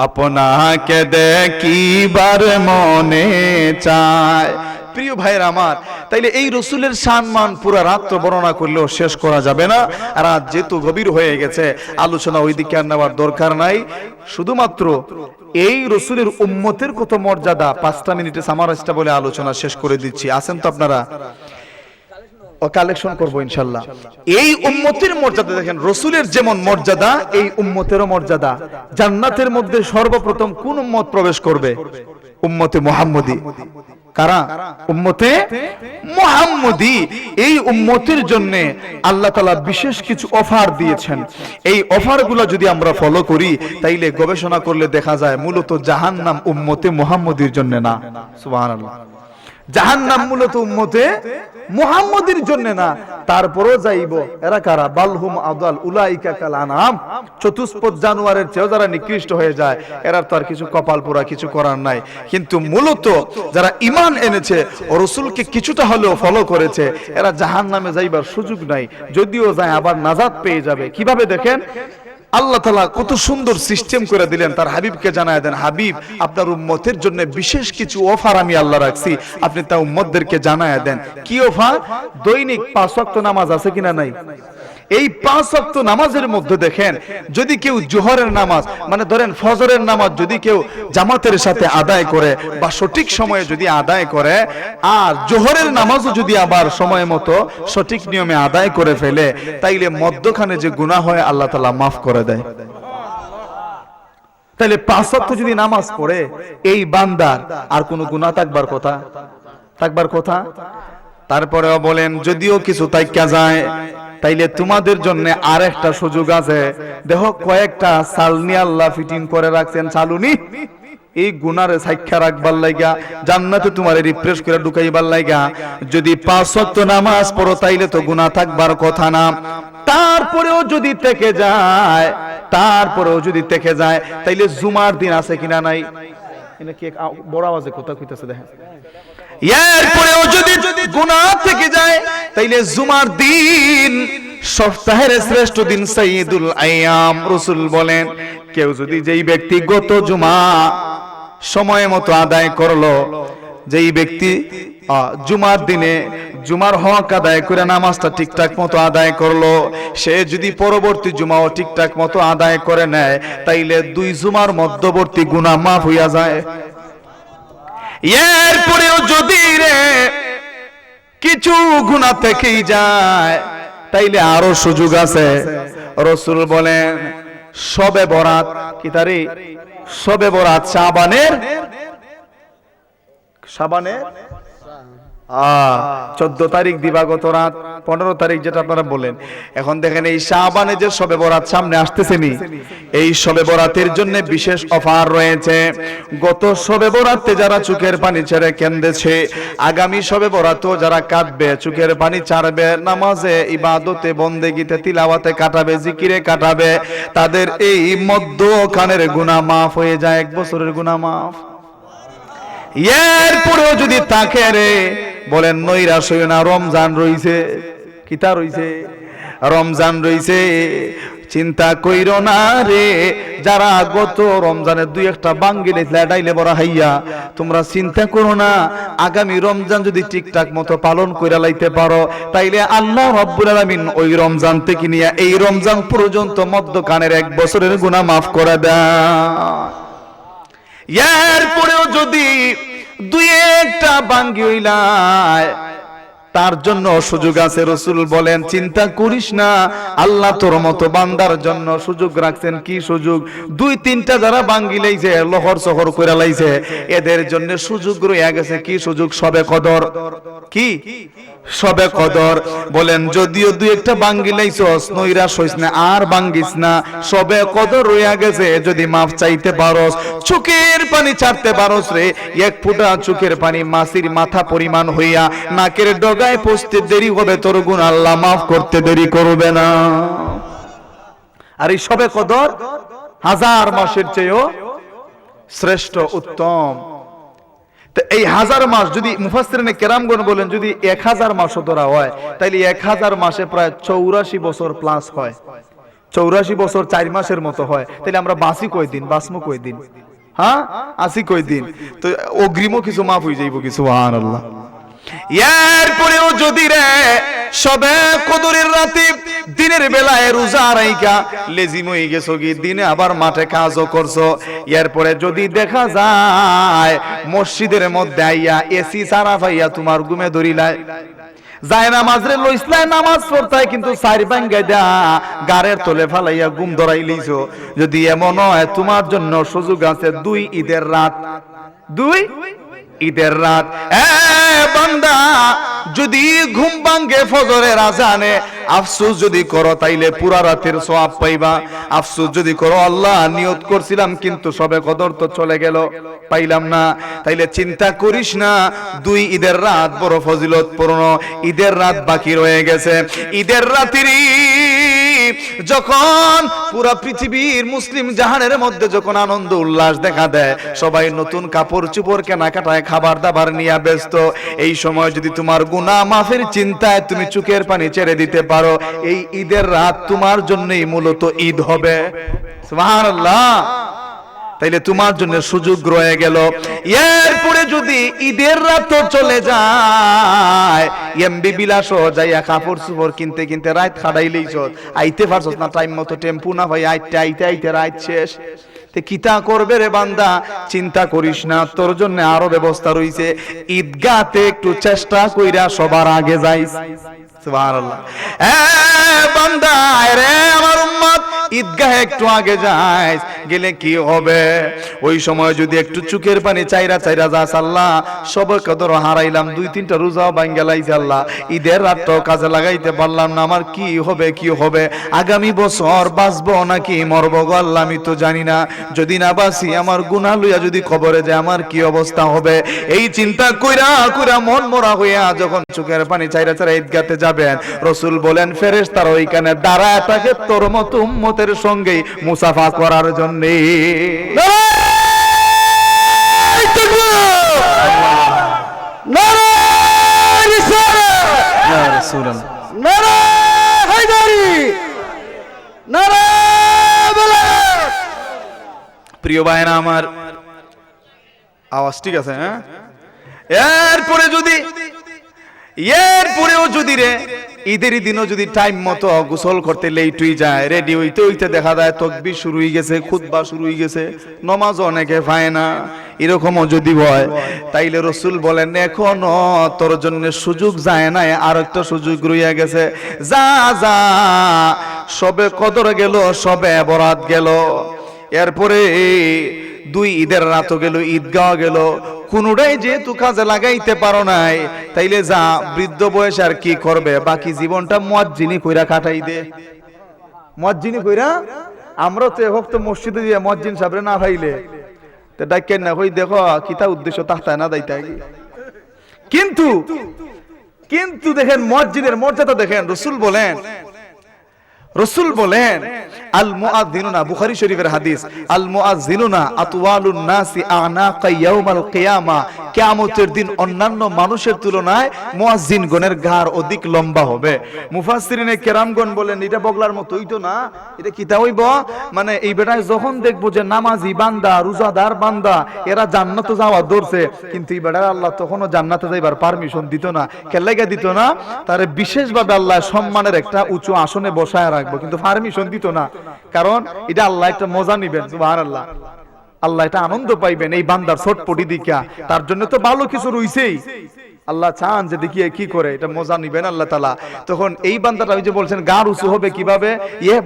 আপনাকে দেখিবার মনে চায়। প্রিয় ভাইয়ের আমার, তাইলে এই রসুলের সম্মান পুরো রাত্র বর্ণনা করলেও শেষ করা যাবে না। আর আজ যেহেতু গভীর হয়ে গেছে, আলোচনা ওইদিকে আর নেওয়ার দরকার নাই। শুধুমাত্র এই রসুলের উম্মতের কত মর্যাদা 5টা মিনিটে সামারাইজটা বলে আলোচনা শেষ করে দিচ্ছি। আছেন তো আপনারা? কালেকশন করবো ইনশাল্লাহ। এই উম্মতের মর্যাদা দেখেন, রসুলের যেমন মর্যাদা এই উম্মতেরও মর্যাদা। জান্নাতের মধ্যে সর্বপ্রথম কোন উম্মত প্রবেশ করবে? উম্মতে মুহাম্মদী। কারা? উম্মতে মুহাম্মদী। এই উম্মতের জন্য আল্লাহ তাআলা বিশেষ কিছু অফার দিয়েছেন। এই অফারগুলো যদি আমরা ফলো করি, তাইলে গবেষণা করলে দেখা যায় মূলত জাহান্নাম উম্মতে মুহাম্মদীর জন্য না। সুবহানাল্লাহ। জাহান্নাম মূলত উম্মতে মুহাম্মদের জন্য না। তারপরও যাইব এরা কারা? বালহুম আদাল উলাইকা কাল আনাম, চতুষ্পদ জানোয়ারের চেয়েও যারা নিকৃষ্ট হয়ে যায়, এরা তো আর কিছু কপাল পোড়া কিছু করার নাই। কিন্তু মূলত যারা ঈমান এনেছে ও রাসূলকে কিছুটা হলেও ফলো করেছে, এরা জাহান্নামে যাইবার সুযোগ নাই। যদিও যায় আবার নাজাত পেয়ে যাবে। কিভাবে দেখেন, আল্লাহ তাআলা কত সুন্দর সিস্টেম করে দিলেন। তার হাবিবকে জানায় দেন, হাবিব আপনার উম্মতের জন্য বিশেষ কিছু অফার আমি আল্লাহ রাখছি, আপনি তা উম্মতদেরকে জানায় দেন। কি অফার? দৈনিক 5 ওয়াক্ত নামাজ আছে কিনা নাই? এই 5 ওয়াক্ত নামাজের মধ্যে দেখেন, যদি কেউ জোহরের নামাজ মানে ধরেন ফজরের নামাজ যদি কেউ জামাতের সাথে আদায় করে বা সঠিক সময়ে যদি আদায় করে, আর জোহরের নামাজও যদি আবার সময় মতো সঠিক নিয়মে আদায় করে ফেলে, তাইলে মধ্যখানে যে গুনাহ হয় আল্লাহ তাআলা মাফ করে দেয়। তাইলে 5 ওয়াক্ত যদি নামাজ পড়ে এই বান্দার আর কোনো গুনাহ থাকবার কথা? তারপরেও বলেন, যদিও কিছু তাইকা যায়, তাইলে তোমাদের জন্য আর একটা সুযোগ আছে। দেখো কয়েকটা সালনি আল্লাহ ফিটিং করে রাখছেন, চালুনি এই গুনারে সাক্ষা রাখবার লাইগা, জান্নাতে তোমারে রিফ্রেশ করে ঢুকাইবার লাইগা। যদি 5 ওয়াক্ত নামাজ পড়ো তাইলে তো গুনাহ থাকবার কথা না। তারপরেও যদি থেকে যায় তাইলে জুমার দিন আছে কিনা নাই? এটা কি বড় আওয়াজে কথা কইতাছে দেখেন। এরপরেও যদি গুনাহ থেকে যায় তাইলে জুমার দিন সপ্তাহের শ্রেষ্ঠ দিন, সাইয়্যিদুল আইয়াম। রাসূল বলেন, কেউ যদি যেই ব্যক্তি গত জুমা সময় মতো আদায় করলো, যেই ব্যক্তি জুমার দিনে জুমার হক আদায় করে নামাজটা ঠিকঠাক মতো আদায় করলো, সে যদি পরবর্তী জুমাও ঠিকঠাক মতো আদায় করে নেয়, তাইলে 2 জুমার মধ্যবর্তী গুনাহ মাফ হইয়া যায়। এরপরেও যদি কিছু গুনাহ থেকেই যায়, তাইলে আরো সুযোগ আছে। রাসূল বলেন, শবে বরাত, কি তারিখ? শবে বরাত শাবানের 14 তারিখ দিবাগত রাত, 15 তারিখ যেটা আপনারা বলেন। এখন দেখেন এই শাবানে যে শবে বরাত সামনে আসতেছে নি, এই শবে বরাতের জন্য বিশেষ অফার রয়েছে। গত শবে বরাতে যারা চোখের পানি ছেড়ে কেঁদেছে, আগামী শবে বরাতও যারা কাঁদবে, চোখের পানি ছাড়বে, নামাজে ইবাদতে বন্দেগীতে তিলাওয়াতে কাটাবে, জিকিরে কাটাবে, তাদের এই মধ্যখানের গুনাহ মাফ হয়ে যায়, 1 বছরের গুনাহ মাফ। এরপরেও যদি তাকে বলেন নৈরাশ হইও না, রমজান রইছে, কিতা রইছে? রমজান রইছে, চিন্তা কইরো না রে। যারা গত রমজানের 2-1টা বাঙ্গি ডাইলে বড় হাইয়া, তোমরা চিন্তা করো না, আগামী রমজান যদি ঠিকঠাক মতো পালন কইরা লাইতে পারো, তাইলে আল্লাহ রাব্বুল আলামিন ওই রমজান থেকে নিয়ে এই রমজান পর্যন্ত মধ্যখানের 1 বছরের গুনাহ মাফ করে দেয়। এরপরেও যদি 2-1টা বাঙ্গি হইলায়, তার জন্য সুযোগ আছে। রাসূল বলেন চিন্তা করিস না, আল্লাহ তোর মতো বান্দার জন্য সুযোগ রাখছেন। কি সুযোগ? 2-3টা যারা বাঙ্গি লাইছে, লহর শহর কইরা লাইছে, এদের জন্য সুযোগ রয়ে গেছে। কি সুযোগ? সবে কদর। কি সবে কদর? বলেন যদিও 2-1টা বাঙ্গি লাইছস, নইরা সইস না, আর বাঙ্গিস না। সবে কদর রয়ে গেছে, যদি মাফ চাইতে পারস, চোখের পানি ছাড়তে পারস রে, 1 ফোঁটা চোখের পানি মাছির মাথা পরিমাণ হইয়া নাকের ডগায় পৌঁছতে দেরি হবে, তোর গুনাহ আল্লাহ মাফ করতে দেরি করবে না। আর এই সবে কদর 1000 মাসের চেয়েও শ্রেষ্ঠ, উত্তম। তো এই 1000 মাস যদি মুফাসসিরিনে কেরামগণ বলেন যদি 1000 মাসও ধরা হয়, তাইলে 1000 মাসে প্রায় 84 বছর প্লাস হয়। 84 বছর 4 মাসের মতো হয়। তাইলে আমরা বাঁচি কয়দিন? বাঁচমু কয়দিন? হ্যাঁ, আসি কয়দিন? তো অগ্রিমও কিছু মাফ হয়ে যাইব কি? সুবহানাল্লাহ। এরপরেও যদি রে সবে কদরের রাতে দিনের বেলায় রোজা রাইখা লেজিম হয়ে গেছো, কি দিনে আবার মাঠে কাজও করছো, এরপরে যদি দেখা যায় মসজিদের মধ্যে আইয়া এসি সারা পাইয়া তোমার ঘুমে ধরিলায়, যায় নামাজ রে লইসলাই, নামাজ পড়তাই কিন্তু 4 ভাঙ্গা দা গারের তলে ফালাইয়া ঘুম ধরাই লইছো, যদি এমন হয় তোমার জন্য সুযোগ আছে 2 ঈদের রাত। 2 ঈদের রাত। বান্দা যদি ঘুম ভাঙ্গে ফজরের আজানে আফসোস যদি করো, তাইলে পুরা রাতের সওয়াব পাইবা। আফসোস যদি করো, আল্লাহ নিয়ত করছিলাম কিন্তু সবে কদর তো চলে গেল, পাইলাম না, তাইলে চিন্তা করিস না, 2 ঈদের রাত বড় ফজিলতপূর্ণ। ঈদের রাত বাকি রয়ে গেছে। ঈদের রাতেরই যখন পুরা পৃথিবীর মুসলিম জাহানের মধ্যে যখন আনন্দ উল্লাস দেখা দেয়, সবাই নতুন কাপড় চোপড় কেনাকাটায়, খাবার দাবার নিয়ে ব্যস্ত, এই সময় যদি তোমার গুনাহ মাফের চিন্তায় তুমি চোখের পানি ছেড়ে দিতে পারো, এই ঈদের রাত তোমার জন্যই মূলত ঈদ হবে। সুবহানাল্লাহ। তাইলে তোমার জন্য সুযোগ রয়ে গেল। এরপরে যদি ঈদের রাত চলে যায়, এমবি বিলাসও যাইয়া কাপড় চোপড় কিনতে কিনতে রাত খাড়াইলেইছ, আইতে পারছস না টাইম মতো, টেম্পু না ভাই, আইতে আইতে আইতে রাত শেষ। কিতা করবে রে বান্দা? চিন্তা করিস না, তোর জন্য আরো ব্যবস্থা রইছে। ঈদগাতে একটু চেষ্টা কইরা সবার আগে যাইস। সুবহানাল্লাহ। বান্দা রে আমার উম্মত, ঈদগাহে একটু আগে যাইস, গেলে কি হবে? ওই সময় যদি একটু চোখের পানি চাইরা চাইরা যাস, আল্লাহ সবে কদর হারাইলাম, 2-3টা রোজাও ভাঙ্গা লাইছে, আল্লাহ ঈদের রাতটাও কাজে লাগাইতে পারলাম না, আমার কি হবে? কি হবে? আগামী বছর বাঁচবো নাকি মরবো গো আল্লাহ আমি তো জানি না। যদি না বাঁচি, আমার গুনাহ লইয়া যদি কবরে যায়, আমার কি অবস্থা হবে? এই চিন্তা কইরা কইরা মন মরা হইয়া যখন চোখের পানি চাইরা চাইরা ঈদগাতে যাবেন, রাসূল বলেন ফেরেশতারা ওইখানে দাঁড়ায় থাকে তোর মতো উম্মতের সঙ্গে মুসাফা করার জন্য। প্রিয় ভাইরা আমার, আওয়াজ ঠিক আছে? হ্যাঁ। এরপরেও যদি রে ঈদের দিনও যদি টাইম মতো গোসল করতে লেট হয়ে যায়, রেডি হইতে হইতে দেখা যায় তাকবীর শুরু হয়ে গেছে, খুতবা শুরু হয়ে গেছে, নামাজ অনেকে পায় না, এরকমও যদি হয়, তাইলে রাসূল বলেন এখনো তোর জন্য সুযোগ যায় না, আর একটা সুযোগ রইয়া গেছে। যা যা, সবে কদর গেল, সবে বরাত গেল, এরপরে 2 ঈদের রাতও গেল, ঈদগাহ গেল, কোনটাই যেহেতু কাজে লাগাইতে পারো নাই, তাইলে যা বৃদ্ধ বয়সে আর কি করবে, বাকি জীবনটা মুয়াজ্জিনি কইরা কাটাই দে। মুয়াজ্জিনি কইরা, আমরা তো এখন তো মসজিদে গিয়ে মুয়াজ্জিন সাহেবরে না ভাইলে তো ডাকেন না, কই দেখো কিতা উদ্দেশ্য তাহতায় না দাইতে। কিন্তু কিন্তু দেখেন মুয়াজ্জিনের মর্যাদা দেখেন। রাসূল বলেন আল মুআযযিনুনা, বুখারী শরীফের হাদিস, আল মুআযযিনুনা আতওয়ালুন নাসি আনাকা ইয়াউমাল কিয়ামা, কিয়ামতের দিন অন্যান্য মানুষের তুলনায় মুয়াজ্জিনগণের ঘাড় অধিক লম্বা হবে। মুফাসসিরিনে কেরামগণ বলেন এটা বগলার মতই তো না, এটা কিতা হইব, মানে এই বেটায় যখন দেখবো যে নামাজি বান্দা, রোজাদার বান্দা, এরা জান্নাতে যাওয়া ধরছে, কিন্তু এই বেটার আল্লাহ তখনও জান্নাতে যাইবার পারমিশন দিত না। কেলাইগা দিত না? তারে বিশেষভাবে আল্লাহ সম্মানের একটা উঁচু আসনে বসায় রাখবো, কিন্তু পারমিশন দিত না, কারণ এটা আল্লাহ একটা মজা নিবেন। সুবহানাল্লাহ। আল্লাহ এটা আনন্দ পাইবেন এই বান্দার ছটপটি দিকা, তার জন্য তো ভালো কিছু রইছেই, আল্লাহ চান যে দেখিয়ে কি করে, এটা মজা নিবেন আল্লাহ তাআলা। তখন এই বান্দাটা ওই যে বলছেন গার উঁচু হবে কিভাবে,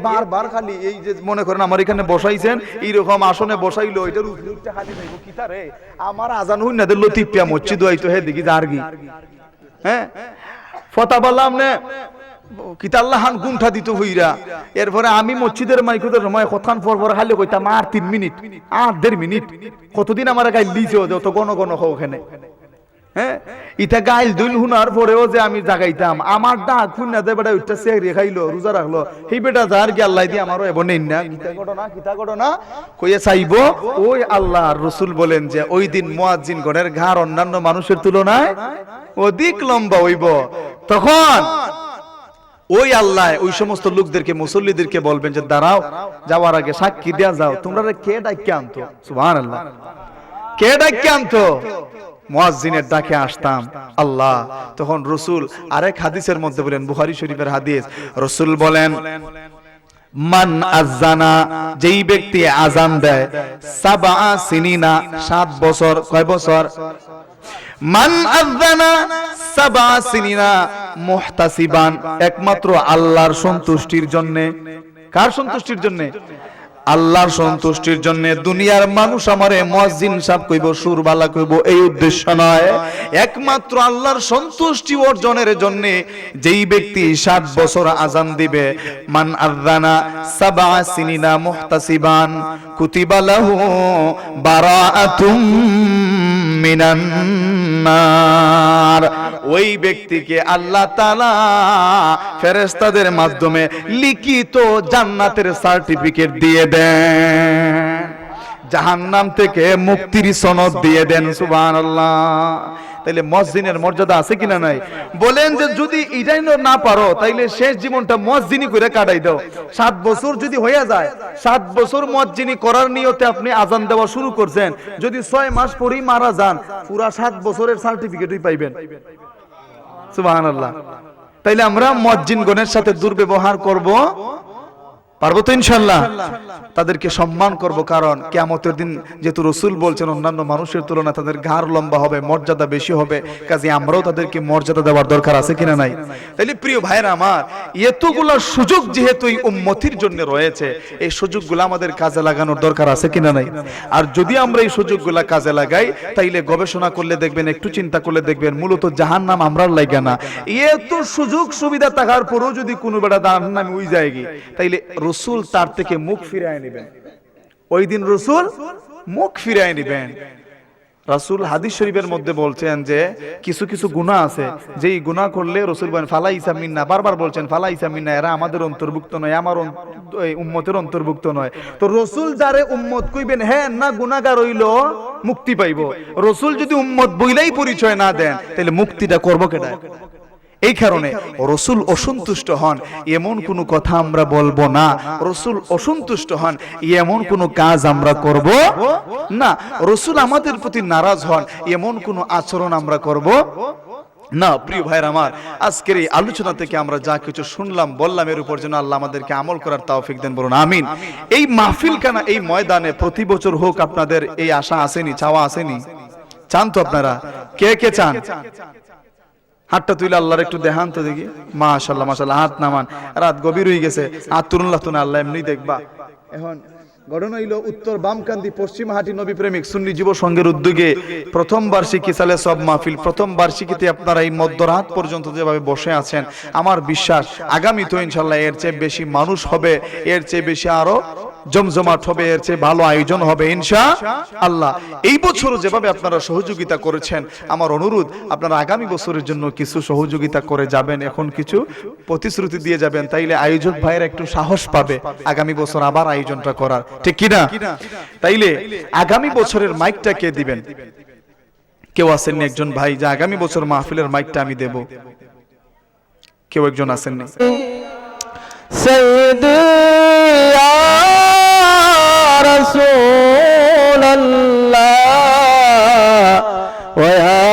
বারবার খালি এই যে মনে করেন আমার এখানে বসাইছেন এইরকম আসনে বসাইলো, এটার উপরে উঠতে খালি যাইব কিতারে আমার আজান হই না দিল লতিফিয়া মসজিদ হইতো হে দেখি জারগি হ্যাঁ ফতা বললাম না কিতাল্লাহান গুন্ঠা দিত হইরা। এরপরে আমি মসজিদের মাইকুদের সময় কতক্ষণ পর খালি কইতাম আর 3 মিনিট আর 1.5 মিনিট, কতদিন আমার গাইল দিছো যত গণ গণ হোক ওখানে হ্যাঁ। ইটা গাইল দুইল হুনার পরেও যে আমি জাগাইতাম আমার ডাক খুন্না দে বেটা উঠটা সেহরি খাইলো রোজা রাখলো এই বেটা যার কি আল্লাহ দিয়ে আমারও এবো নেই না কিতা ঘটনা কইয়া চাইবো। ওই আল্লাহ রাসূল বলেন যে ওই দিন মুয়াজ্জিন গণের ঘাড় অন্যান্য মানুষের তুলনায় অধিক লম্বা হইব। তখন ওই আল্লাহ ওই সমস্ত লোকদেরকে মুসল্লিদেরকে বলবেন যে দাঁড়াও, যাওয়ার আগে সাক্ষী দেয়া যাও তোমরা কে ডাইকে আনতো, সুবহানাল্লাহ, কে ডাইকে আনতো, মুয়াজ্জিনের ডাকে আসতাম আল্লাহ। তখন রাসূল আরেক হাদিসের মধ্যে বলেন, বুখারী শরীফের হাদিস, রাসূল বলেন মান আযানা, যেই ব্যক্তি আযান দেয়, সাবআ সিনিনা, 7 বছর, কয় বছর, মান আযানা সাবআ সিনিনা মুহতাসিবান, একমাত্র আল্লাহর সন্তুষ্টির জন্য। কার সন্তুষ্টির জন্য? আল্লাহর সন্তুষ্টির জন্য। দুনিয়ার মানুষ আমারে মুয়াজ্জিন সাহেব কইব, সুরবালা কইব, এই উদ্দেশ্য নয়, একমাত্র আল্লাহর সন্তুষ্টি অর্জনের জন্য যেই ব্যক্তি 7 বছর আযান দিবে, মান আযানা সাবআ সিনিনা মুহতাসিবান কুতিবা লাহু বারাআতুম মিনান নার, ওই ব্যক্তিকে আল্লাহ তাআলা ফেরেশতাদের মাধ্যমে লিখিত জান্নাতের সার্টিফিকেট দিয়ে দেন, জাহান্নাম থেকে মুক্তির সনদ দিয়ে দেন, সুবহানাল্লাহ। তাইলে মুয়াজ্জিনের মর্যাদা আছে কিনা নাই? বলেন যে যদি এটাই না পারো তাইলে শেষ জীবনটা মুয়াজ্জিনি করে কাটাই দাও। 7 বছর যদি হয়ে যায়, 7 বছর মুয়াজ্জিনি করার নিয়তে আপনি আযান দেওয়া শুরু করছেন, যদি 6 মাস পরেই মারা যান পুরা 7 বছরের সার্টিফিকেটই পাইবেন, সুবহানাল্লাহ। তাইলে আমরা মুয়াজ্জিন গণের সাথে দুর্ব্যবহার করব পারবো তো ইনশাআল্লাহ? তাদেরকে সম্মান করব, কারণ কিয়ামতের দিন যেহেতু রাসূল বলছেন অন্যান্য মানুষের তুলনায় তাদের ঘাড় লম্বা হবে, মর্যাদা বেশি হবে, কাজে আমরাও তাদেরকে মর্যাদা দেওয়ার দরকার আছে কিনা নাই? তাইলে প্রিয় ভাইরা আমার, এতগুলো সুযোগ যেহেতু এই উম্মতির জন্য রয়েছে, এই সুযোগগুলো আমাদের কাজে লাগানোর দরকার আছে কিনা নাই? আর যদি আমরা এই সুযোগগুলো কাজে লাগাই তাইলে গবেষণা করলে দেখবেন, একটু চিন্তা করলে দেখবেন, মূলত জাহান্নাম আমরার লাগা না। এত সুযোগ সুবিধা থাকার পরেও যদি কোনো বেটা জাহান্নামে উই যায়, তাইলে রাসূল তার থেকে মুখ ফিরায় নেবেন, ওই দিন রাসূল মুখ ফিরায় নেবেন। রাসূল হাদিস শরীফের মধ্যে বলছেন যে কিছু কিছু গুনাহ আছে, যেই গুনাহ করলে রাসূল বলেন ফালাইসা মিন্না, বারবার বলছেন ফালাইসা মিন্না, এরা আমাদের অন্তর্ভুক্ত নয়, আমার উম্মতের অন্তর্ভুক্ত নয়। তো রাসূল যারে উম্মত কইবেন, হ্যাঁ না গুনাহগার হইল মুক্তি পাইব। রাসূল যদি উম্মত বইলাই পরিচয় না দেন তাহলে মুক্তিটা করব কেডা? এই কারণে রাসূল অসন্তুষ্ট হন এমন কোনো কথা আমরা বলবো না, রাসূল অসন্তুষ্ট হন এমন কোনো কাজ আমরা করব না, রাসূল আমাদের প্রতি নারাজ হন এমন কোনো আচরণ আমরা করব না। প্রিয় ভাইরা আমার, আজকের এই আলোচনা থেকে আমরা যা কিছু শুনলাম বললাম, এর উপর যেন আল্লাহ আমাদেরকে আমল করার তৌফিক দেন, বলুন আমিন। এই মাহফিলখানা, এই ময়দানে প্রতি বছর হোক, আপনাদের এই আশা আসেনি, চাওয়া আসেনি? চান তো আপনারা? কে কে চান? হাতটা তুলে আল্লাহর একটু দেখান তো দেখি। মাশাআল্লাহ মাশাআল্লাহ, হাত নামান, রাত গভীর হয়ে গেছে, হাত তুলুল্লাহ তুনা, আল্লাহ এমনি দেখবা। এখন ঘটনা হইল উত্তর বামকান্দি পশ্চিমহাটি নবী প্রেমিক সুন্নি যুব সংঘের উদ্যোগে প্রথম বার্ষিকী সালে সব মাহফিল, প্রথম বার্ষিকীতে আপনারা এই মধ্যরাত পর্যন্ত যেভাবে বসে আছেন, আমার বিশ্বাস আগামী তো ইনশাআল্লাহ এর চেয়ে বেশি মানুষ হবে, এর চেয়ে বেশি আরো জমজমাট হবে, এর চেয়ে ভালো আয়োজন হবে ইনশাআল্লাহ। এই বছর যেভাবে আপনারা সহযোগিতা করেছেন, আমার অনুরোধ আপনারা আগামী বছরের জন্য কিছু সহযোগিতা করে যাবেন, এখন কিছু প্রতিশ্রুতি দিয়ে যাবেন, তাইলে আয়োজক ভাইয়েরা একটু সাহস পাবে আগামী বছর আবার আয়োজনটা করার, ঠিক কিনা? তাইলে আগামী বছরের মাইকটা কে দিবেন? কেউ আসেননি একজন ভাই যে আগামী বছর মাহফিলের মাইকটা আমি দেব? কেউ একজন আসেননি? رسول الله ويا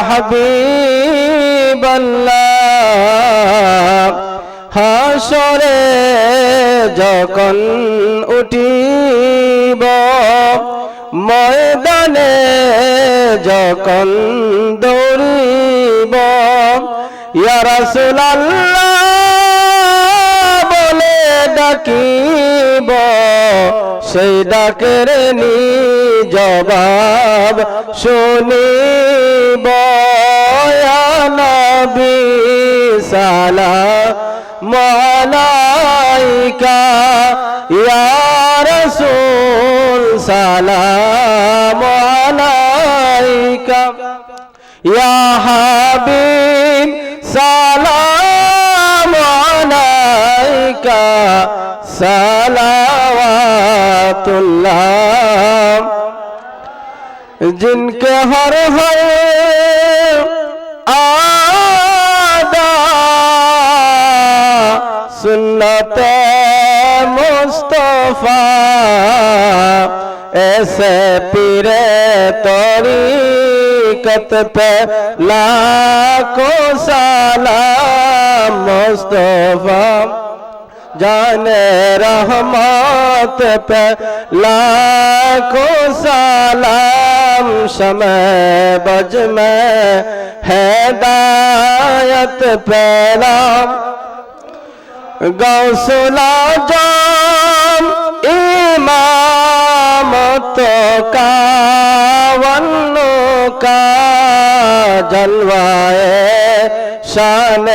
حبيب الله হাসরে যখন উঠিব ময় ময়দানে যখন দৌড়িব ইয়া রাসূলুল্লাহ বলে ডাকিব সেই ডাকের জবাব শুনিব ইয়া নবী সালাম আলাইকা ইয়া রাসূল সালাম আলাইকা ইয়া হাবিব সালাম আলাইকা সালাওয়াতুল্লাহ जिनके हर हर आदा सुन्नत मुस्तफा ऐसे पीरे तरीकत पे लाखों सलाम मुस्तफा जाने रहमत पे लाखों सलाम शमे बज में हिदायत पैलाम गौसुल आज़म इमाम तो का वन्नो का जलवाए शान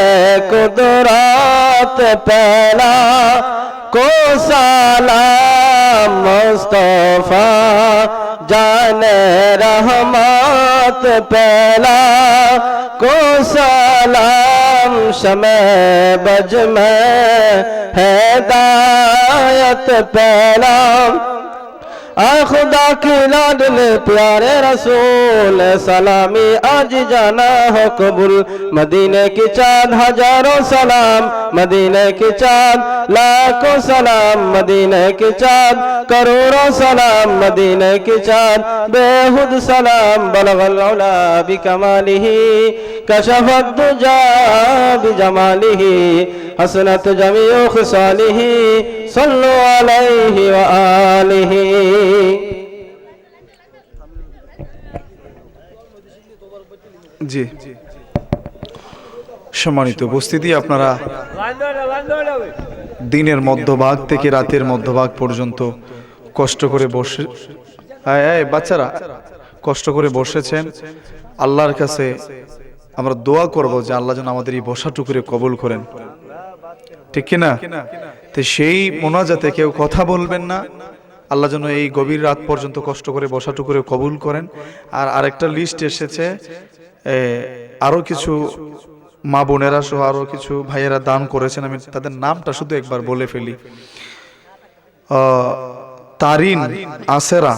कुदरत पहला को सलाम मुस्तफा जाने रहमत पहला को सलाम शमे बज में हिदायत पहला खुदा की लाडले प्यारे रसूल सलामी आज जाना हो कबूल मदीने की चाँद हजारों सलाम मदीने की चाँद लाखों सलाम मदीने की चाँद करोड़ों सलाम मदीने की चाँद बेहुद सलाम बलगल औला बिकमालिही कशफत दुजा बिजमालिही हसनत जमीउ खिसालिही सल्लु अलैहि व आलिहि জি সম্মানিত উপস্থিতি আপনারা দিনের মধ্যভাগ থেকে রাতের মধ্যভাগ পর্যন্ত কষ্ট করে বসে বাচ্চারা কষ্ট করে বসেছেন আল্লাহর কাছে আমরা দোয়া করব যে আল্লাহ যেন আমাদের এই বসাটুকুরে কবুল করেন ঠিক কি না তো সেই মোনাজাতে কেউ কথা বলবেন না আল্লাহ যেন এই গভীর রাত পর্যন্ত কষ্ট করে বসাটুকুরে কবুল করেন আর আরেকটা লিস্ট এসেছে আরো কিছু মা বোনেরা সহ আরো কিছু ভাইয়েরা দান করেছেন আমি তাদের নামটা শুধু একবার বলে ফেলি তারিন আসেরা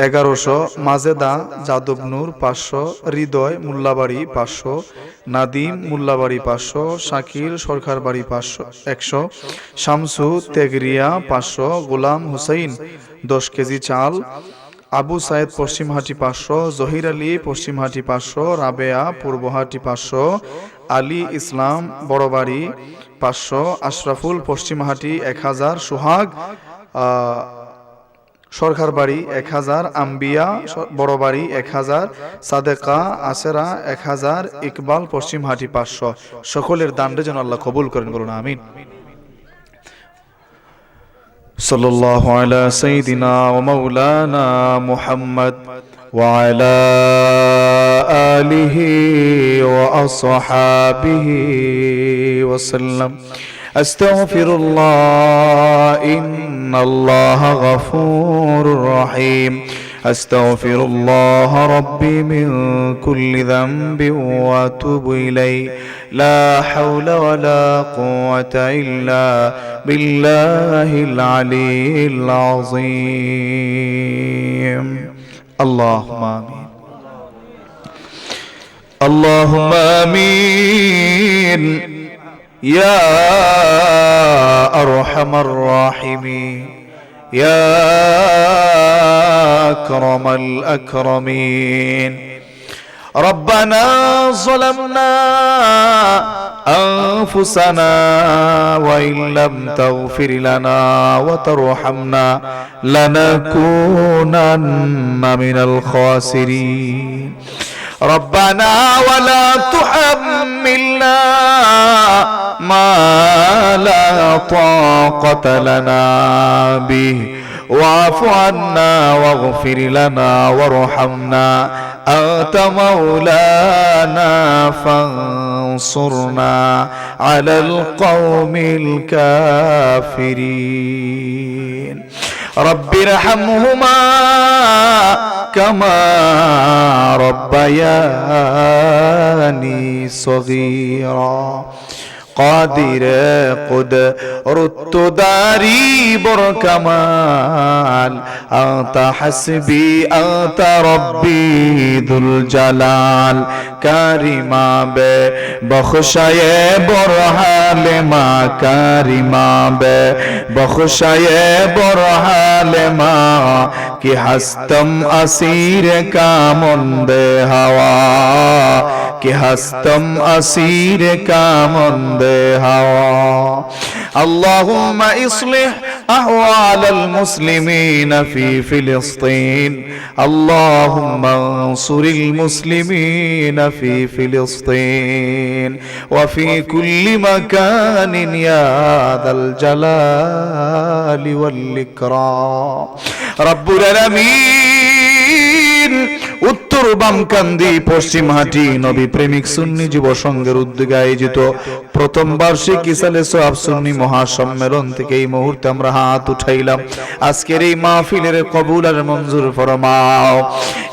1100 মাজেদা যাদবনূর 500 হৃদয় মোল্লাবাড়ি 500 নাদিম মোল্লাবাড়ি 500 শাকিল সরকারবাড়ি 100 শামসু তেগরিয়া 500 গোলাম হুসাইন 10 কেজি চাল আবু সাইদ পশ্চিমহাটি 500 জহির আলী পশ্চিমহাটি 500 রাবেয়া পূর্বহাটি 500 আলী ইসলাম বড়বাড়ি 500 আশরাফুল পশ্চিমহাটি 1000 সোহাগ সরকারবাড়ি 1000 আম্বিয়া বড়বাড়ি 1000 সাদেকা আসেরা 1000 ইকবাল পশ্চিমহাটি 500 সকলের দানরে যেন আল্লাহ কবুল করেন বলুন আমিন সাল্লাল্লাহু আলা সাইয়্যিদিনা ওয়া মাওলানা মুহাম্মদ ওয়া আলা আলিহি ওয়া আসহাবিহি ওয়া সাল্লাম আস্তাগফিরুল্লাহ ইন্নাল্লাহা গফুরুর রহিম আস্তাগফিরুল্লাহ রাব্বি মিন কুল্লি যামবিন ওয়া আতুবু ইলাইহি লা হাওলা ওয়া লা কুওয়াতা ইল্লা বিল্লাহিল আলিয়্যিল আযীম আল্লাহুম্মা আমিন আল্লাহুম্মা আমিন ইয়া আরহামার রাহিমিন ইয়া আকরামাল আকরামিন ربنا ظلمنا أنفسنا وإن لم تغفر لنا وترحمنا لنكونن من الخاسرين ربنا ولا تحملنا ما لا طاقة لنا به واعف عنا واغفر لنا وارحمنا أنت مولانا فانصرنا على القوم الكافرين رب ارحمهما كما ربياني صغيرا قادر قد ردت داري بركمال أنت حسبي أنت ربي ذو الجلال كريما بخشاي برحال ما كريما بخشاي برحال ما कि हस्तम असीर का मुंदे हवा कि हस्तम असीर का मुंदे हवा اللهم اصلح أحوال المسلمين في فلسطين اللهم انصر المسلمين في فلسطين وفي كل مكان يا ذا الجلال والإكرام رب العالمين উত্তর বামকান্দি পশ্চিমহাটি নবী প্রেমিক সুন্নি যুব সংঘের উদ্যোগে আয়োজিত প্রথম বার্ষিক ইসালে সোয়াব সুন্নি মহাসম্মেলন থেকে এই মুহূর্তে আমরা হাত উঠাইলাম আজকের এই মাহফিলের কবুল আর মঞ্জুর ফরমাও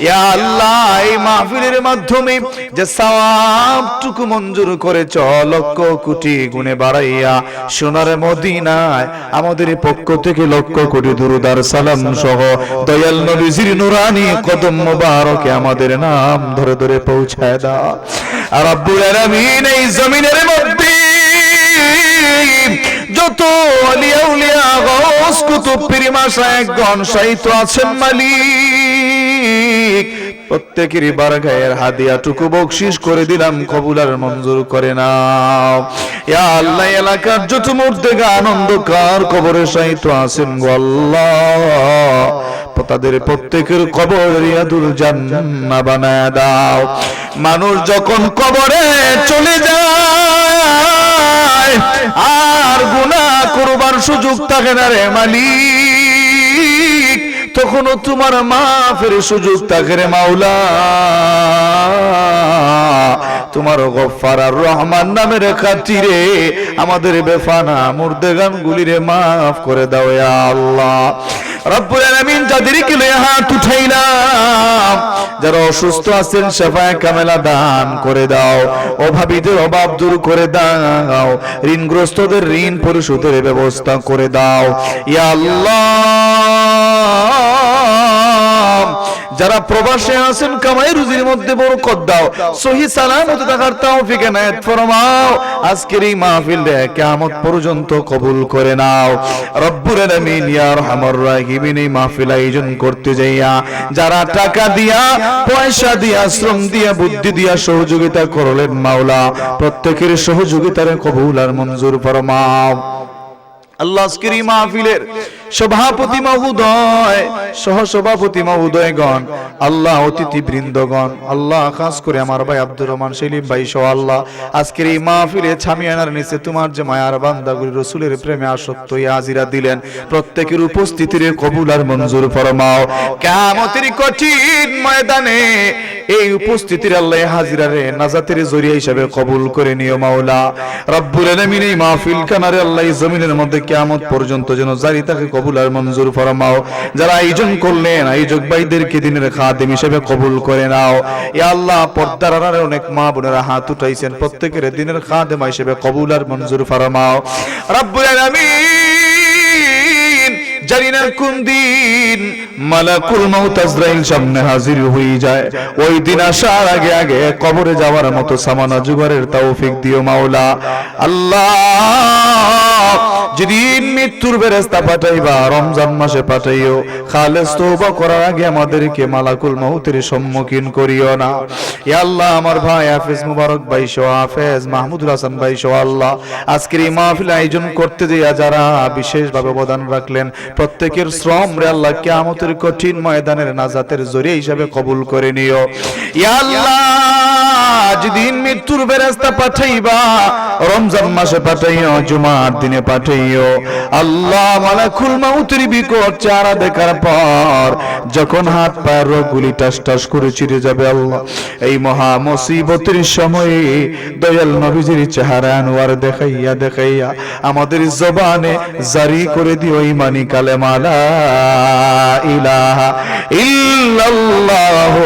ইয়া আল্লাহ এই মাহফিলের মাধ্যমে যে সওয়াবটুকু মঞ্জুর করেছ লক্ষ কোটি গুণে বাড়াইয়া সোনার মদিনায় আমাদের পক্ষ থেকে লক্ষ কোটি দুরূদ আর সালাম সহ দয়াল নবীজির নুরানি কদম মুবারকে আমাদের নাম ধরে ধরে পৌঁছায় দাও রব্বুল আলামিন এই জমিনের মধ্যে যত আলিয়া উলিয়া গাউস কুতুব পীর মাশায়েখগণ শায়িত আছেন মালিক প্রত্যেকের বারগায়ের হাদিয়াটুকু বকশিশ করে দিলাম কবুল আর মঞ্জুর করে নাও ইয়া আল্লাহ এলাকার যত মুর্দেগান অন্ধকার কবরে শায়িত আছেন গো আল্লাহ তাদের প্রত্যেকের কবর রিয়াদুল জান্নাহ বানায় দাও মানুষ যখন কবরে চলে যায় আর গুনাহ করবার সুযোগ থাকে না রে মালিক তখনও তোমার মাফের সুযোগ থাকে রে মাওলা তোমার গফফার আর রহমান নামের খাতিরে আমাদের বেফানা মুর্দেগান গুলিরে মাফ করে দাও ইয়া আল্লাহ রব্বুল আলামিন যাদেরকে লয়ে হাত উঠাইলাম যারা অসুস্থ আছেন শিফায়ে কামেলা দান করে দাও অভাবীদের অভাব দূর করে দাও ঋণগ্রস্তদের ঋণ পরিশোধের ব্যবস্থা করে দাও ইয়া আল্লাহ যারা প্রবাসে আছেন কামাই রুজির মধ্যে বরকত দাও সহি সালামত থাকার তৌফিক এনায়েত ফরমাও আজকের এই মাহফিলটা কিয়ামত পর্যন্ত কবুল করে নাও রব্বুল আলামিন ইয়া আরহামার রাহিমিন এই মাহফিল আয়োজন করতে যাইয়া যারা টাকা দিয়া পয়সা দিয়া শ্রম দিয়া বুদ্ধি দিয়া সহযোগিতা করলেন মাওলা প্রত্যেকের সহযোগিতার কবুল আর মঞ্জুর ফরমাও আল্লাহ আজকের এই মাহফিলের সভাপতি মহোদয় সহসভাপতি মহোদয়গণ আল্লাহ অতিথি বৃন্দগণ আল্লাহ খাস করে আমার ভাই আব্দুর রহমান সেলিম ভাই সহ আল্লাহ আজকের এই মাহফিলে ছামিয়ানার নিচে তোমার যে মায়ার বান্দাগুলি রাসূলের প্রেমে আসক্ত হয়ে হাজিরা দিলেন প্রত্যেকের উপস্থিতির কবুল আর মঞ্জুর ফরমাও কিয়ামতের কঠিন ময়দানে এই উপস্থিতির আল্লাহ হাজিরারে নাজাতের জরিয়া হিসেবে কবুল করে নিও মাওলা রব্বুল আলামিন এই মাহফিল কানারে আল্লাহ জমিনের মধ্যে কিয়ামত পর্যন্ত যেন জারি থাকে কবুল আর মঞ্জুর ফরমাও যারা আয়োজন করলেন আয়োজক ভাইদেরকে দিনের খাদেম হিসেবে কবুল করে নাও ইয়া আল্লাহ পর্দার আড়ালে অনেক মা বোনেরা হাত উঠাইছেন প্রত্যেকের দিনের খাদেম হিসেবে কবুল আর মঞ্জুর ফরমাও রব্বুল আলামিন জানি না কোন দিন মালাকুল মউত আজরাইল সামনে হাজির হয়ে যায় ওই দিন আসার আগে আগে কবরে যাওয়ার মতো সামানা জুগারের তৌফিক দিও মাওলা আল্লাহ যেদিন মৃত্যুর ফেরেশতা পাঠাইবা রমজান মাসে পাঠাইও, খালেস তওবা করার আগে আমাদেরকে মালাকুল মউতের সম্মুখীন করিও না। ইয়া আল্লাহ, আমার ভাই হাফেজ মুবারক ভাই সহ হাফেজ মাহমুদুল হাসান ভাই সহ আল্লাহ আজকের এই মাহফিল আয়োজন করতে দিয়া যারা বিশেষভাবে অবদান রাখলেন, প্রত্যেকের শ্রম রে আল্লাহ কিয়ামতের কঠিন ময়দানের নাজাতের জরিয়া হিসাবে কবুল করে নিও। ইয়া আল্লাহ, যেদিন মৃত্যুর ফেরেশতা পাঠাইবা রমজান মাসে পাঠাইও, জুমার দিনে পাঠাইও আল্লাহ, মালাকুল মউতের বিকট চেহারা দেখার পর যখন হাত পায়ের রোগগুলি টাস টাস করে চিরে যাবে আল্লাহ, এই মহা মুসিবতের সময়ে দয়াল নবীজির চেহারা আনোয়ার দেখাইয়া দেখাইয়া আমাদের জবানে জারি করে দিও ঈমানি কালেমা লা ইলাহা ইল্লাল্লাহু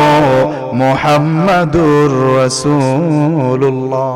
মুহাম্মাদুর রাসূলুল্লাহ।